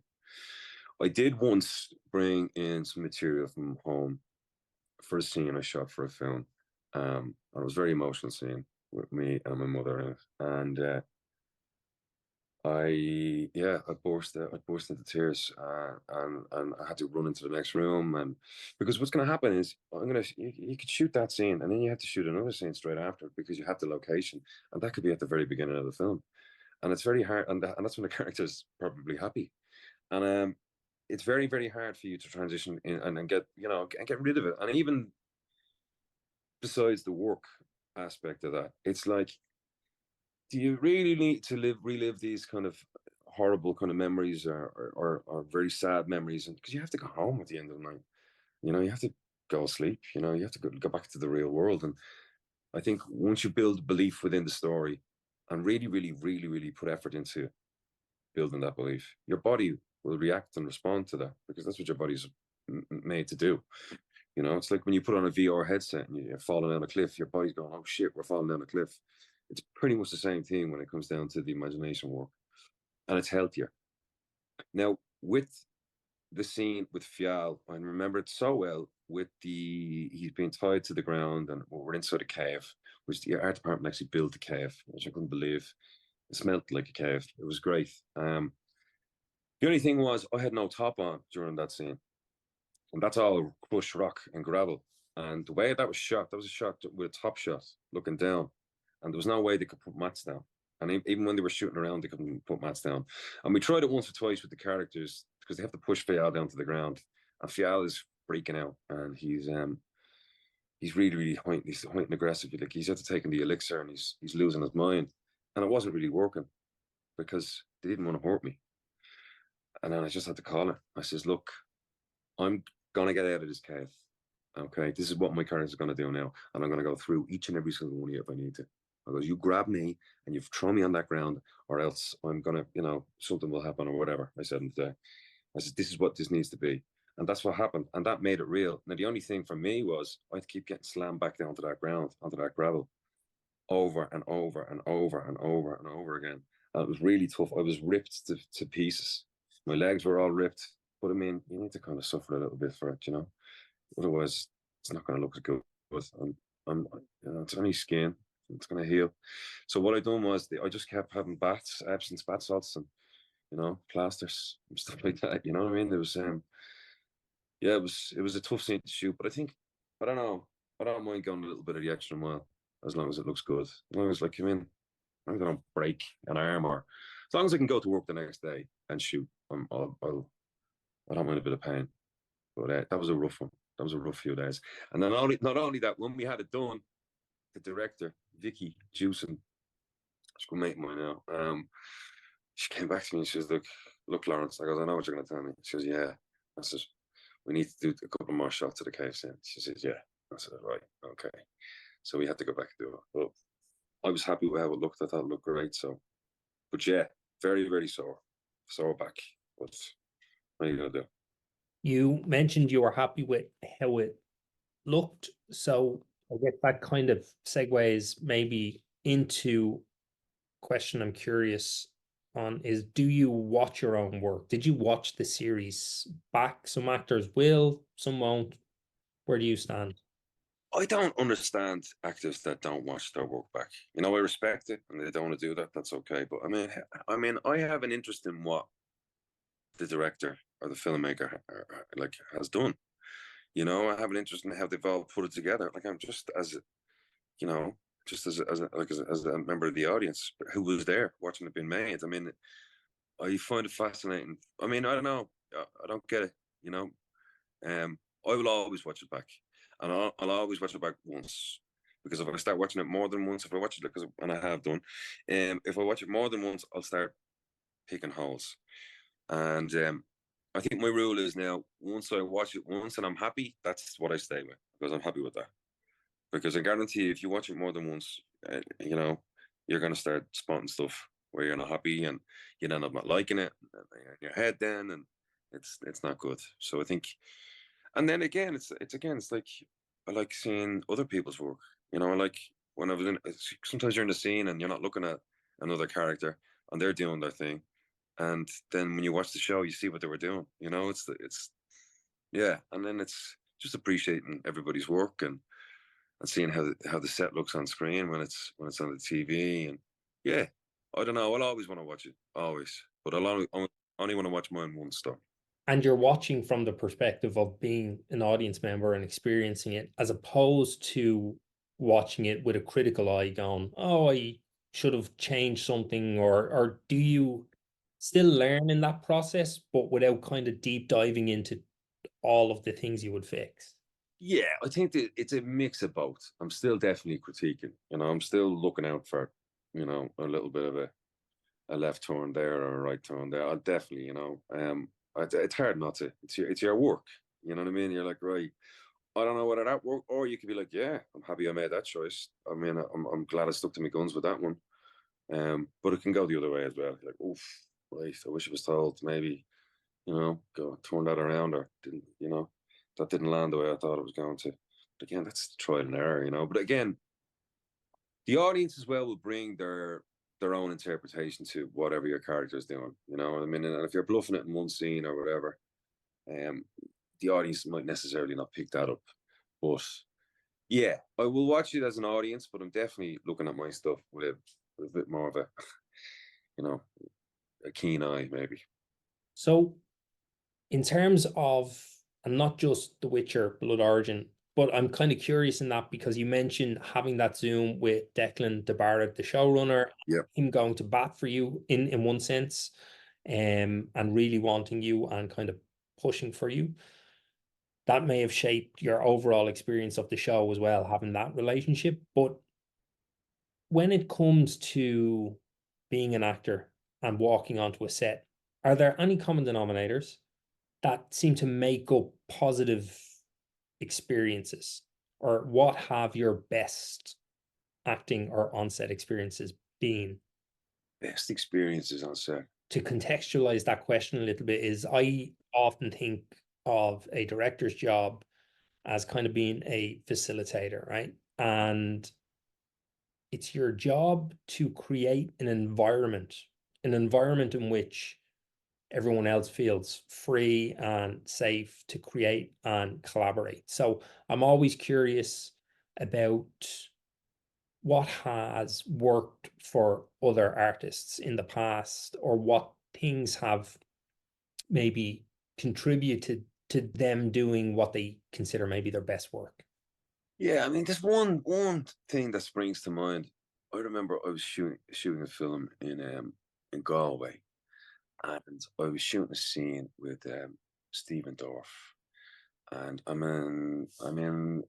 I did once bring in some material from home for a scene I shot for a film. It was a very emotional scene with me and my mother in it, and I burst into tears, and I had to run into the next room, and because what's going to happen is you could shoot that scene, and then you have to shoot another scene straight after because you have the location, and that could be at the very beginning of the film, and it's very hard, and that's when the character's probably happy, and it's very, very hard for you to transition in and get, you know, and get rid of it, and even besides the work aspect of that, it's like, do you really need to relive these kind of horrible kind of memories or very sad memories, and because you have to go home at the end of the night, you have to go sleep, you have to go back to the real world. And I think once you build belief within the story and really, really, really, really put effort into building that belief, your body will react and respond to that, because that's what your body's made to do. It's like when you put on a VR headset and you're falling down a cliff, your body's going, oh shit, we're falling down a cliff. It's pretty much the same thing when it comes down to the imagination work, and it's healthier. Now, with the scene with Fjall, I remember it so well, with he's being tied to the ground and we're inside a cave, which the art department actually built a cave, which I couldn't believe. It smelled like a cave. It was great. The only thing was I had no top on during that scene, and that's all crushed rock and gravel. And the way that was a shot with a top shot looking down, and there was no way they could put mats down. And even when they were shooting around, they couldn't put mats down. And we tried it once or twice with the characters, because they have to push Fjall down to the ground, and Fjall is freaking out, and he's really, really he's aggressive. Like, he's after taking the elixir, and he's losing his mind, and it wasn't really working because they didn't want to hurt me. And then I just had to call it. I says, look, I'm gonna get out of this cave. Okay, this is what my character's gonna do now, and I'm gonna go through each and every single one of you if I need to. I goes, you grab me and you throw me on that ground, or else I'm gonna, something will happen or whatever. I said today. I said, this is what this needs to be. And that's what happened. And that made it real. Now, the only thing for me was I had to keep getting slammed back down to that ground, onto that gravel, over and over and over and over and over again. And it was really tough. I was ripped to pieces. My legs were all ripped. But I mean, you need to kind of suffer a little bit for it, Otherwise, it's not going to look as good. It's only skin. It's going to heal. So what I done was I just kept having Epsom bath salts, and plasters and stuff like that. You know what I mean? It was it was a tough scene to shoot, but I don't know. I don't mind going a little bit of the extra mile as long as it looks good. As long as, like, I'm gonna break an arm, or as long as I can go to work the next day and shoot, I don't mind a bit of pain. But that was a rough one. That was a rough few days. And then not only that, when we had it done, the director, Vicky Jewson, she's a good mate of mine now. She came back to me and she was like, look, Laurence, I goes, I know what you're going to tell me. She goes, yeah. I says, we need to do a couple more shots of the cave scene. She says, yeah. I said, right, okay. So we had to go back and do it. But I was happy with how it looked. I thought it looked great. So, but yeah, very, very sore back. But what are you going to do? You mentioned you were happy with how it looked. So I guess that kind of segues maybe into question I'm curious on is, do you watch your own work? Did you watch the series back? Some actors will, some won't. Where do you stand? I don't understand actors that don't watch their work back. I respect it, and they don't want to do that. That's okay. But I mean, I have an interest in what the director or the filmmaker like has done. I have an interest in how they've all put it together. Like, I'm just as as a member of the audience who was there watching it being made. I mean, I find it fascinating. I mean, I don't know. I don't get it. I will always watch it back, and I'll always watch it back once, because if I start watching it more than once, if I watch it, and I have done, if I watch it more than once, I'll start picking holes. And I think my rule is now, once I watch it once and I'm happy, that's what I stay with, because I'm happy with that. Because I guarantee if you watch it more than once, you're going to start spotting stuff where you're not happy, and you end up not liking it, and you're in your head then, and it's not good. So I think, and then again, it's like, I like seeing other people's work. I like when I was sometimes you're in the scene and you're not looking at another character and they're doing their thing. And then when you watch the show, you see what they were doing. Yeah. And then it's just appreciating everybody's work, and seeing how the set looks on screen when it's on the TV. And yeah, I don't know. I'll always want to watch it, always. But I'll only want to watch mine once, though. And you're watching from the perspective of being an audience member and experiencing it, as opposed to watching it with a critical eye going, oh, I should have changed something, or do you still learn in that process, but without kind of deep diving into all of the things you would fix? Yeah, I think that it's a mix of both. I'm still definitely critiquing. I'm still looking out for, a little bit of a left turn there or a right turn there. I'll definitely, it's hard not to. It's your work. You know what I mean? You're like, right. I don't know whether that work, or you could be like, yeah, I'm happy I made that choice. I mean, I'm glad I stuck to my guns with that one. But it can go the other way as well. Like, oof, right. I wish I was told maybe, go turn that around, or didn't, that didn't land the way I thought it was going to. But again, that's trial and error. But again, the audience as well will bring their own interpretation to whatever your character is doing. You know what I mean? And if you're bluffing it in one scene or whatever, um, the audience might necessarily not pick that up. But yeah, I will watch it as an audience, but I'm definitely looking at my stuff with a bit more of a, you know, a keen eye, maybe. So, in terms of, and not just The Witcher Blood Origin, but I'm kind of curious in that because you mentioned having that Zoom with Declan DeBarra, the showrunner, Yeah. him going to bat for you in one sense, and really wanting you and kind of pushing for you. That may have shaped your overall experience of the show as well, having that relationship. But when it comes to being an actor and walking onto a set, are there any common denominators that seem to make up positive experiences? Or what have your best acting or on-set experiences been? Best experiences on set. To contextualize that question a little bit, is I often think of a director's job as kind of being a facilitator, right? And it's your job to create an environment in which everyone else feels free and safe to create and collaborate. So I'm always curious about what has worked for other artists in the past, or what things have maybe contributed to them doing what they consider maybe their best work. Yeah, I mean, there's one thing that springs to mind. I remember I was shooting a film in Galway, and I was shooting a scene with Stephen Dorff, and the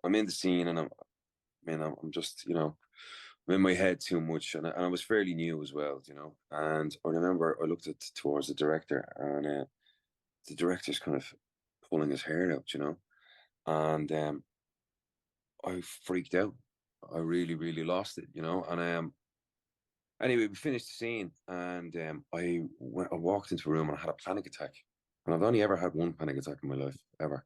I'm in the scene, and I'm just I'm in my head too much, and I was fairly new as well, And I remember I looked towards the director, and the director's kind of pulling his hair out, and I freaked out. I really, really lost it, And anyway, we finished the scene, and I walked into a room and I had a panic attack. And I've only ever had one panic attack in my life, ever.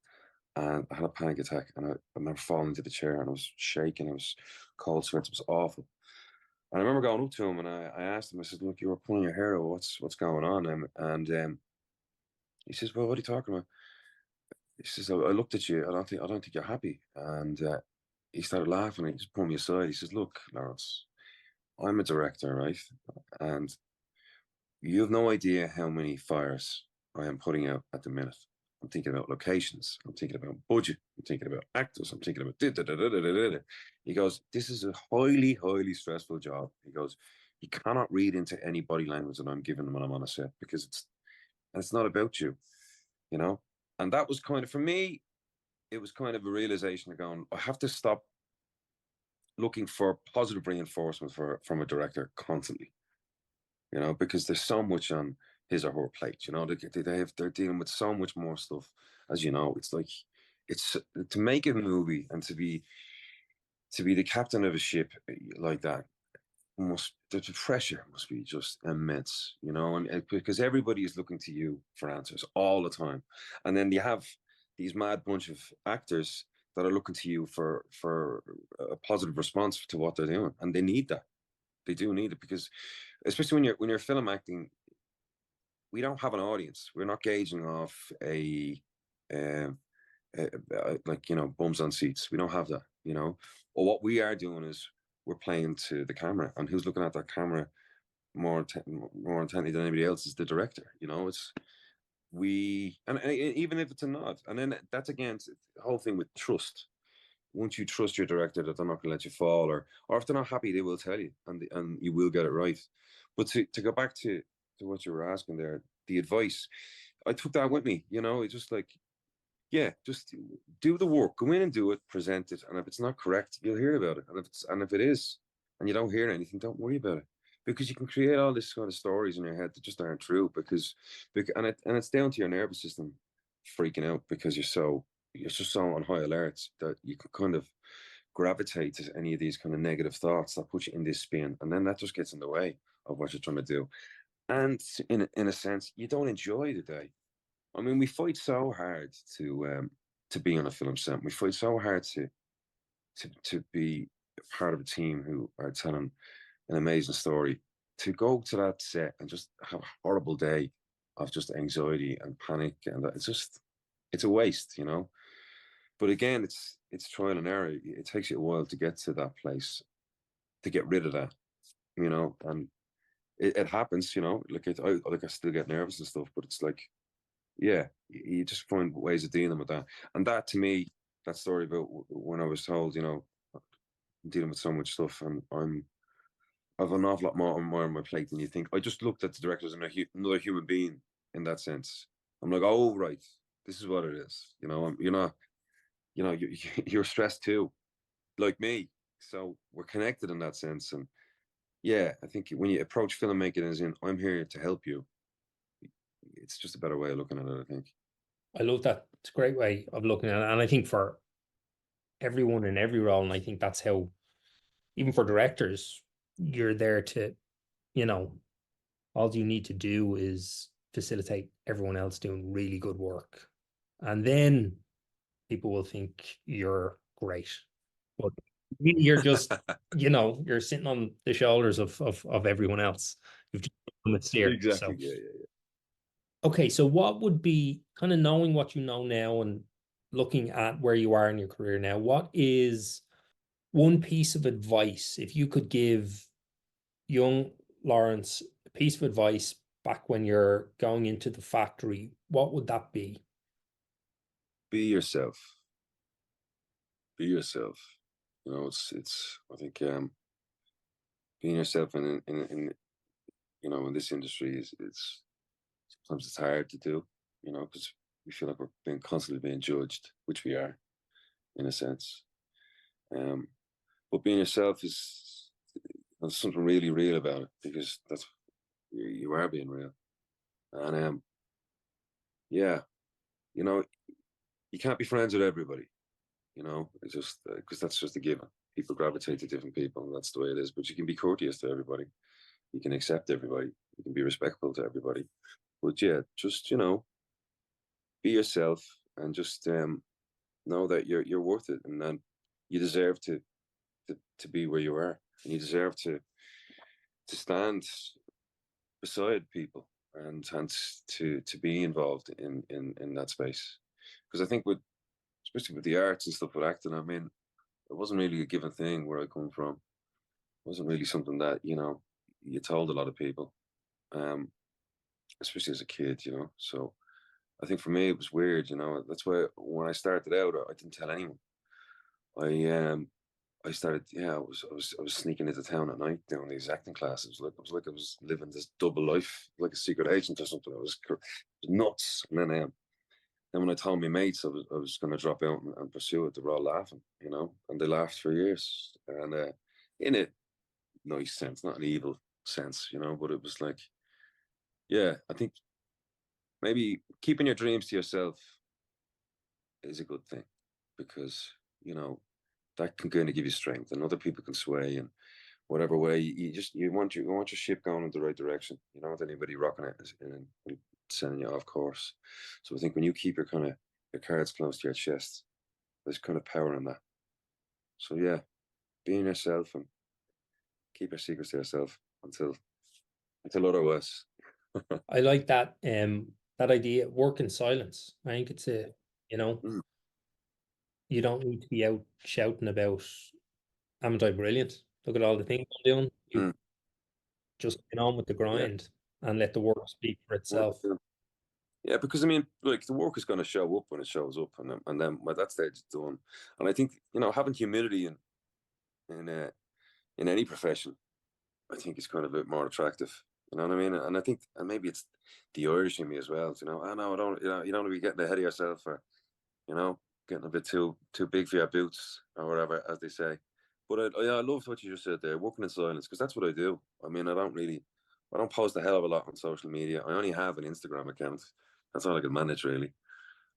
And I had a panic attack, and I remember falling into the chair, and I was shaking. I was cold sweats. It was awful. And I remember going up to him, and I asked him. I said, "Look, you were pulling your hair out. What's going on?" And he says, "Well, what are you talking about?" He says, "I looked at you. I don't think you're happy." And he started laughing, and he just pulled me aside. He says, "Look, Laurence, I'm a director, right? And you have no idea how many fires I am putting out at the minute. I'm thinking about locations. I'm thinking about budget. I'm thinking about actors. I'm thinking about da, da, da, da, da, da, da." He goes, "This is a highly, highly stressful job." He goes, "You cannot read into any body language that I'm giving them when I'm on a set, because it's not about you, you know." And that was kind of, for me, it was kind of a realization of going, I have to stop looking for positive reinforcement from a director constantly, because there's so much on his or her plate. They're dealing with so much more stuff. As you know, it's like, it's to make a movie and to be the captain of a ship like that, the pressure must be just immense, and because everybody is looking to you for answers all the time, and then you have these mad bunch of actors that are looking to you for a positive response to what they're doing, and they need that. They do need it, because especially when you're film acting, we don't have an audience. We're not gauging off uh, like, bums on seats. We don't have that, or what we are doing is we're playing to the camera, and who's looking at that camera more intently than anybody else is the director. It's we and even if it's a nod, and then that's again the whole thing with trust. Once you trust your director that they're not going to let you fall, or if they're not happy, they will tell you, and you will get it right. But to go back to what you were asking there, the advice, I took that with me. It's just like, yeah, just do the work, go in and do it, present it, and if it's not correct, you'll hear about it, and if it is, and you don't hear anything, don't worry about it, because you can create all this kind of stories in your head that just aren't true, and it's down to your nervous system freaking out because you're just so on high alert that you can kind of gravitate to any of these kind of negative thoughts that put you in this spin, and then that just gets in the way of what you're trying to do. And in a sense, you don't enjoy the day. I mean, we fight so hard to be on a film set. We fight so hard to be part of a team who are telling an amazing story. To go to that set and just have a horrible day of just anxiety and panic, and it's a waste, you know. But again, it's trial and error. It takes you a while to get to that place, to get rid of that, you know. And it happens, you know. I still get nervous and stuff, but it's like, yeah, you just find ways of dealing with that. And that, to me, that story about when I was told, you know, I'm dealing with so much stuff, and I've an awful lot more on my plate than you think. I just looked at the director as another human being in that sense. I'm like, oh right, this is what it is. You know, you're not, you know, you're stressed too, like me. So we're connected in that sense. And yeah, I think when you approach filmmaking as in, I'm here to help you, it's just a better way of looking at it, I think. I love that. It's a great way of looking at it. And I think for everyone in every role, and I think that's how, even for directors, you're there to, you know, all you need to do is facilitate everyone else doing really good work. And then people will think you're great. But really you're just, you know, you're sitting on the shoulders of everyone else. You've just become a steer. Exactly. So Yeah. okay, so what would be, kind of knowing what you know now and looking at where you are in your career now, what is one piece of advice if you could give young Laurence a piece of advice back when you're going into the factory, what would that be? Be yourself. Be yourself. You know, it's. I think being yourself in you know, in this industry is it's sometimes it's hard to do. You know, because we feel like we're being constantly being judged, which we are in a sense. Um, but being yourself is, there's something really real about it, because that's, you are being real. And yeah, you know, you can't be friends with everybody. You know, it's just because that's just a given. People gravitate to different people, and that's the way it is. But you can be courteous to everybody. You can accept everybody. You can be respectful to everybody. But yeah, just, you know, be yourself, and just know that you're worth it, and then you deserve to be where you are, and you deserve to stand beside people, and to be involved in that space. Because I think with, especially with the arts and stuff, with acting, I mean, it wasn't really a given thing where I come from. It wasn't really something that, you know, you told a lot of people, um, especially as a kid, you know. So I think for me it was weird, you know. That's why when I started out, I didn't tell anyone. I started, yeah, I was sneaking into town at night doing these acting classes. Like I was living this double life, like a secret agent or something. It was nuts. And then when I told my mates I was going to drop out and pursue it, they were all laughing, you know, and they laughed for years. And in a nice sense, not an evil sense, you know, but it was like, yeah, I think maybe keeping your dreams to yourself is a good thing, because, you know, that can kind of give you strength, and other people can sway in whatever way. You want your ship going in the right direction. You don't want anybody rocking it and sending you off course. So I think when you keep your cards close to your chest, there's kind of power in that. So yeah, being yourself, and keep your secrets to yourself until otherwise. I like that idea, work in silence. I think it's a, you know, Mm, you don't need to be out shouting about, am I brilliant? Look at all the things I'm doing. You mm, just get on with the yeah, grind and let the work speak for what itself. am I doing? Yeah, because I mean, like, the work is going to show up when it shows up, and then by that stage it's done. And I think, you know, having humility in uh, in any profession, I think is kind of a bit more attractive. You know what I mean? And I think, and maybe it's the Irish in me as well. You know, I know I don't, you know, you don't want to be getting ahead of yourself, or, you know, getting a bit too big for your boots or whatever, as they say. But I loved what you just said there, working in silence, because that's what I do. I mean, I don't post a hell of a lot on social media. I only have an Instagram account. That's all I can manage, really.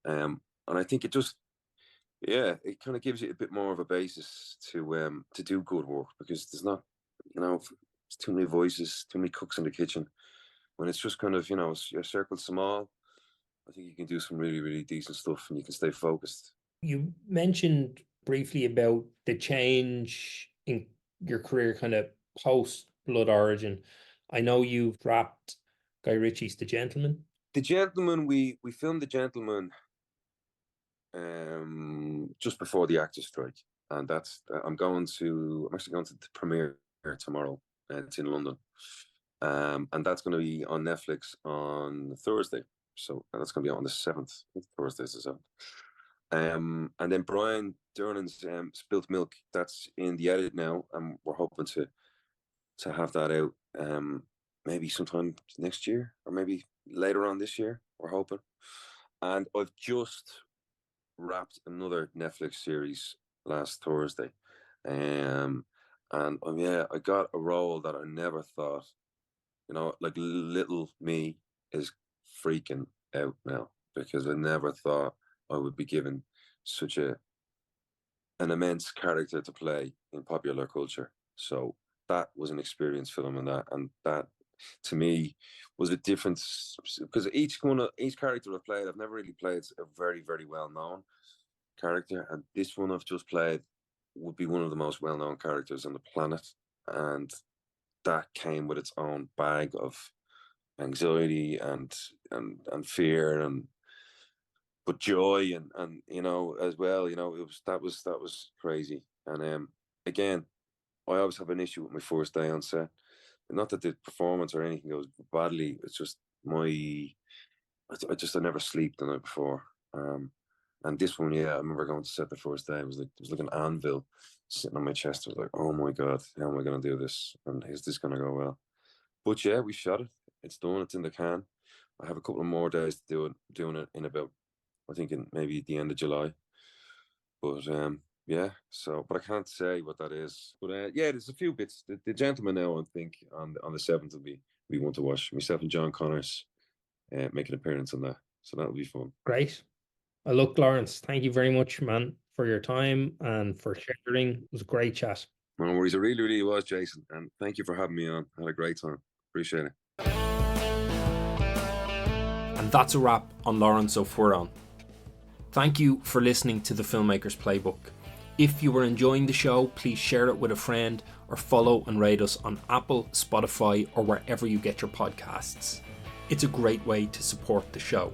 And I think it kind of gives you a bit more of a basis to do good work, because there's not, there's too many voices, too many cooks in the kitchen. When it's just kind of, your circle's small, I think you can do some really, really decent stuff, and you can stay focused. You mentioned briefly about the change in your career kind of post Blood Origin. I know you've wrapped Guy Ritchie's The Gentleman. The Gentleman, we filmed The Gentleman just before the actors' strike, and I'm actually going to the premiere tomorrow. It's in London, and that's going to be on Netflix on Thursday. So that's going to be on the 7th. Thursday's the 7th. And then Brian Durnan's Spilt Milk, that's in the edit now, and we're hoping to have that out maybe sometime next year, or maybe later on this year, we're hoping. And I've just wrapped another Netflix series last Thursday. And I got a role that I never thought, like little me is freaking out now, because I never thought I would be given such an immense character to play in popular culture. So that was an experience filming that, and that to me was a difference, because each character I've played, I've never really played a very, very well known character, and this one I've just played would be one of the most well known characters on the planet, and that came with its own bag of anxiety and fear, but joy and as well. That was crazy. And again, I always have an issue with my first day on set. Not that the performance or anything goes badly. It's just I never sleep the night before. And this one, I remember going to set the first day. It was like an anvil sitting on my chest. I was like, oh my God, how am I going to do this? And is this going to go well? But yeah, we shot it. It's done. It's in the can. I have a couple of more days to do it, doing it in about, I think, in maybe the end of July. But but I can't say what that is. But there's a few bits. The Gentleman now, I think, on the 7th will be one to watch. Myself and John Connors make an appearance on that. So that'll be fun. Great. Look, Laurence, thank you very much, man, for your time and for sharing. It was a great chat. No worries. It really, really was, Jason. And thank you for having me on. I had a great time. Appreciate it. And that's a wrap on Laurence O'Fuarain. Thank you for listening to the Filmmaker's Playbook. If you were enjoying the show, please share it with a friend, or follow and rate us on Apple, Spotify, or wherever you get your podcasts. It's a great way to support the show.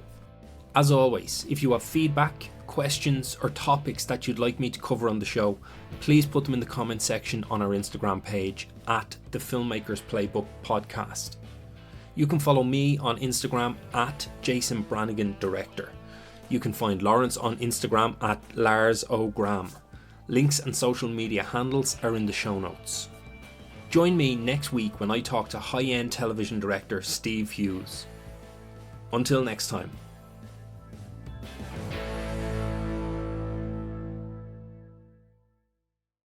As always, if you have feedback, questions, or topics that you'd like me to cover on the show, please put them in the comment section on our Instagram page at the Filmmaker's Playbook Podcast. You can follow me on Instagram at Jason Branagan Director. You can find Laurence on Instagram at Lars O'Gram. Links and social media handles are in the show notes. Join me next week when I talk to high-end television director Steve Hughes. Until next time.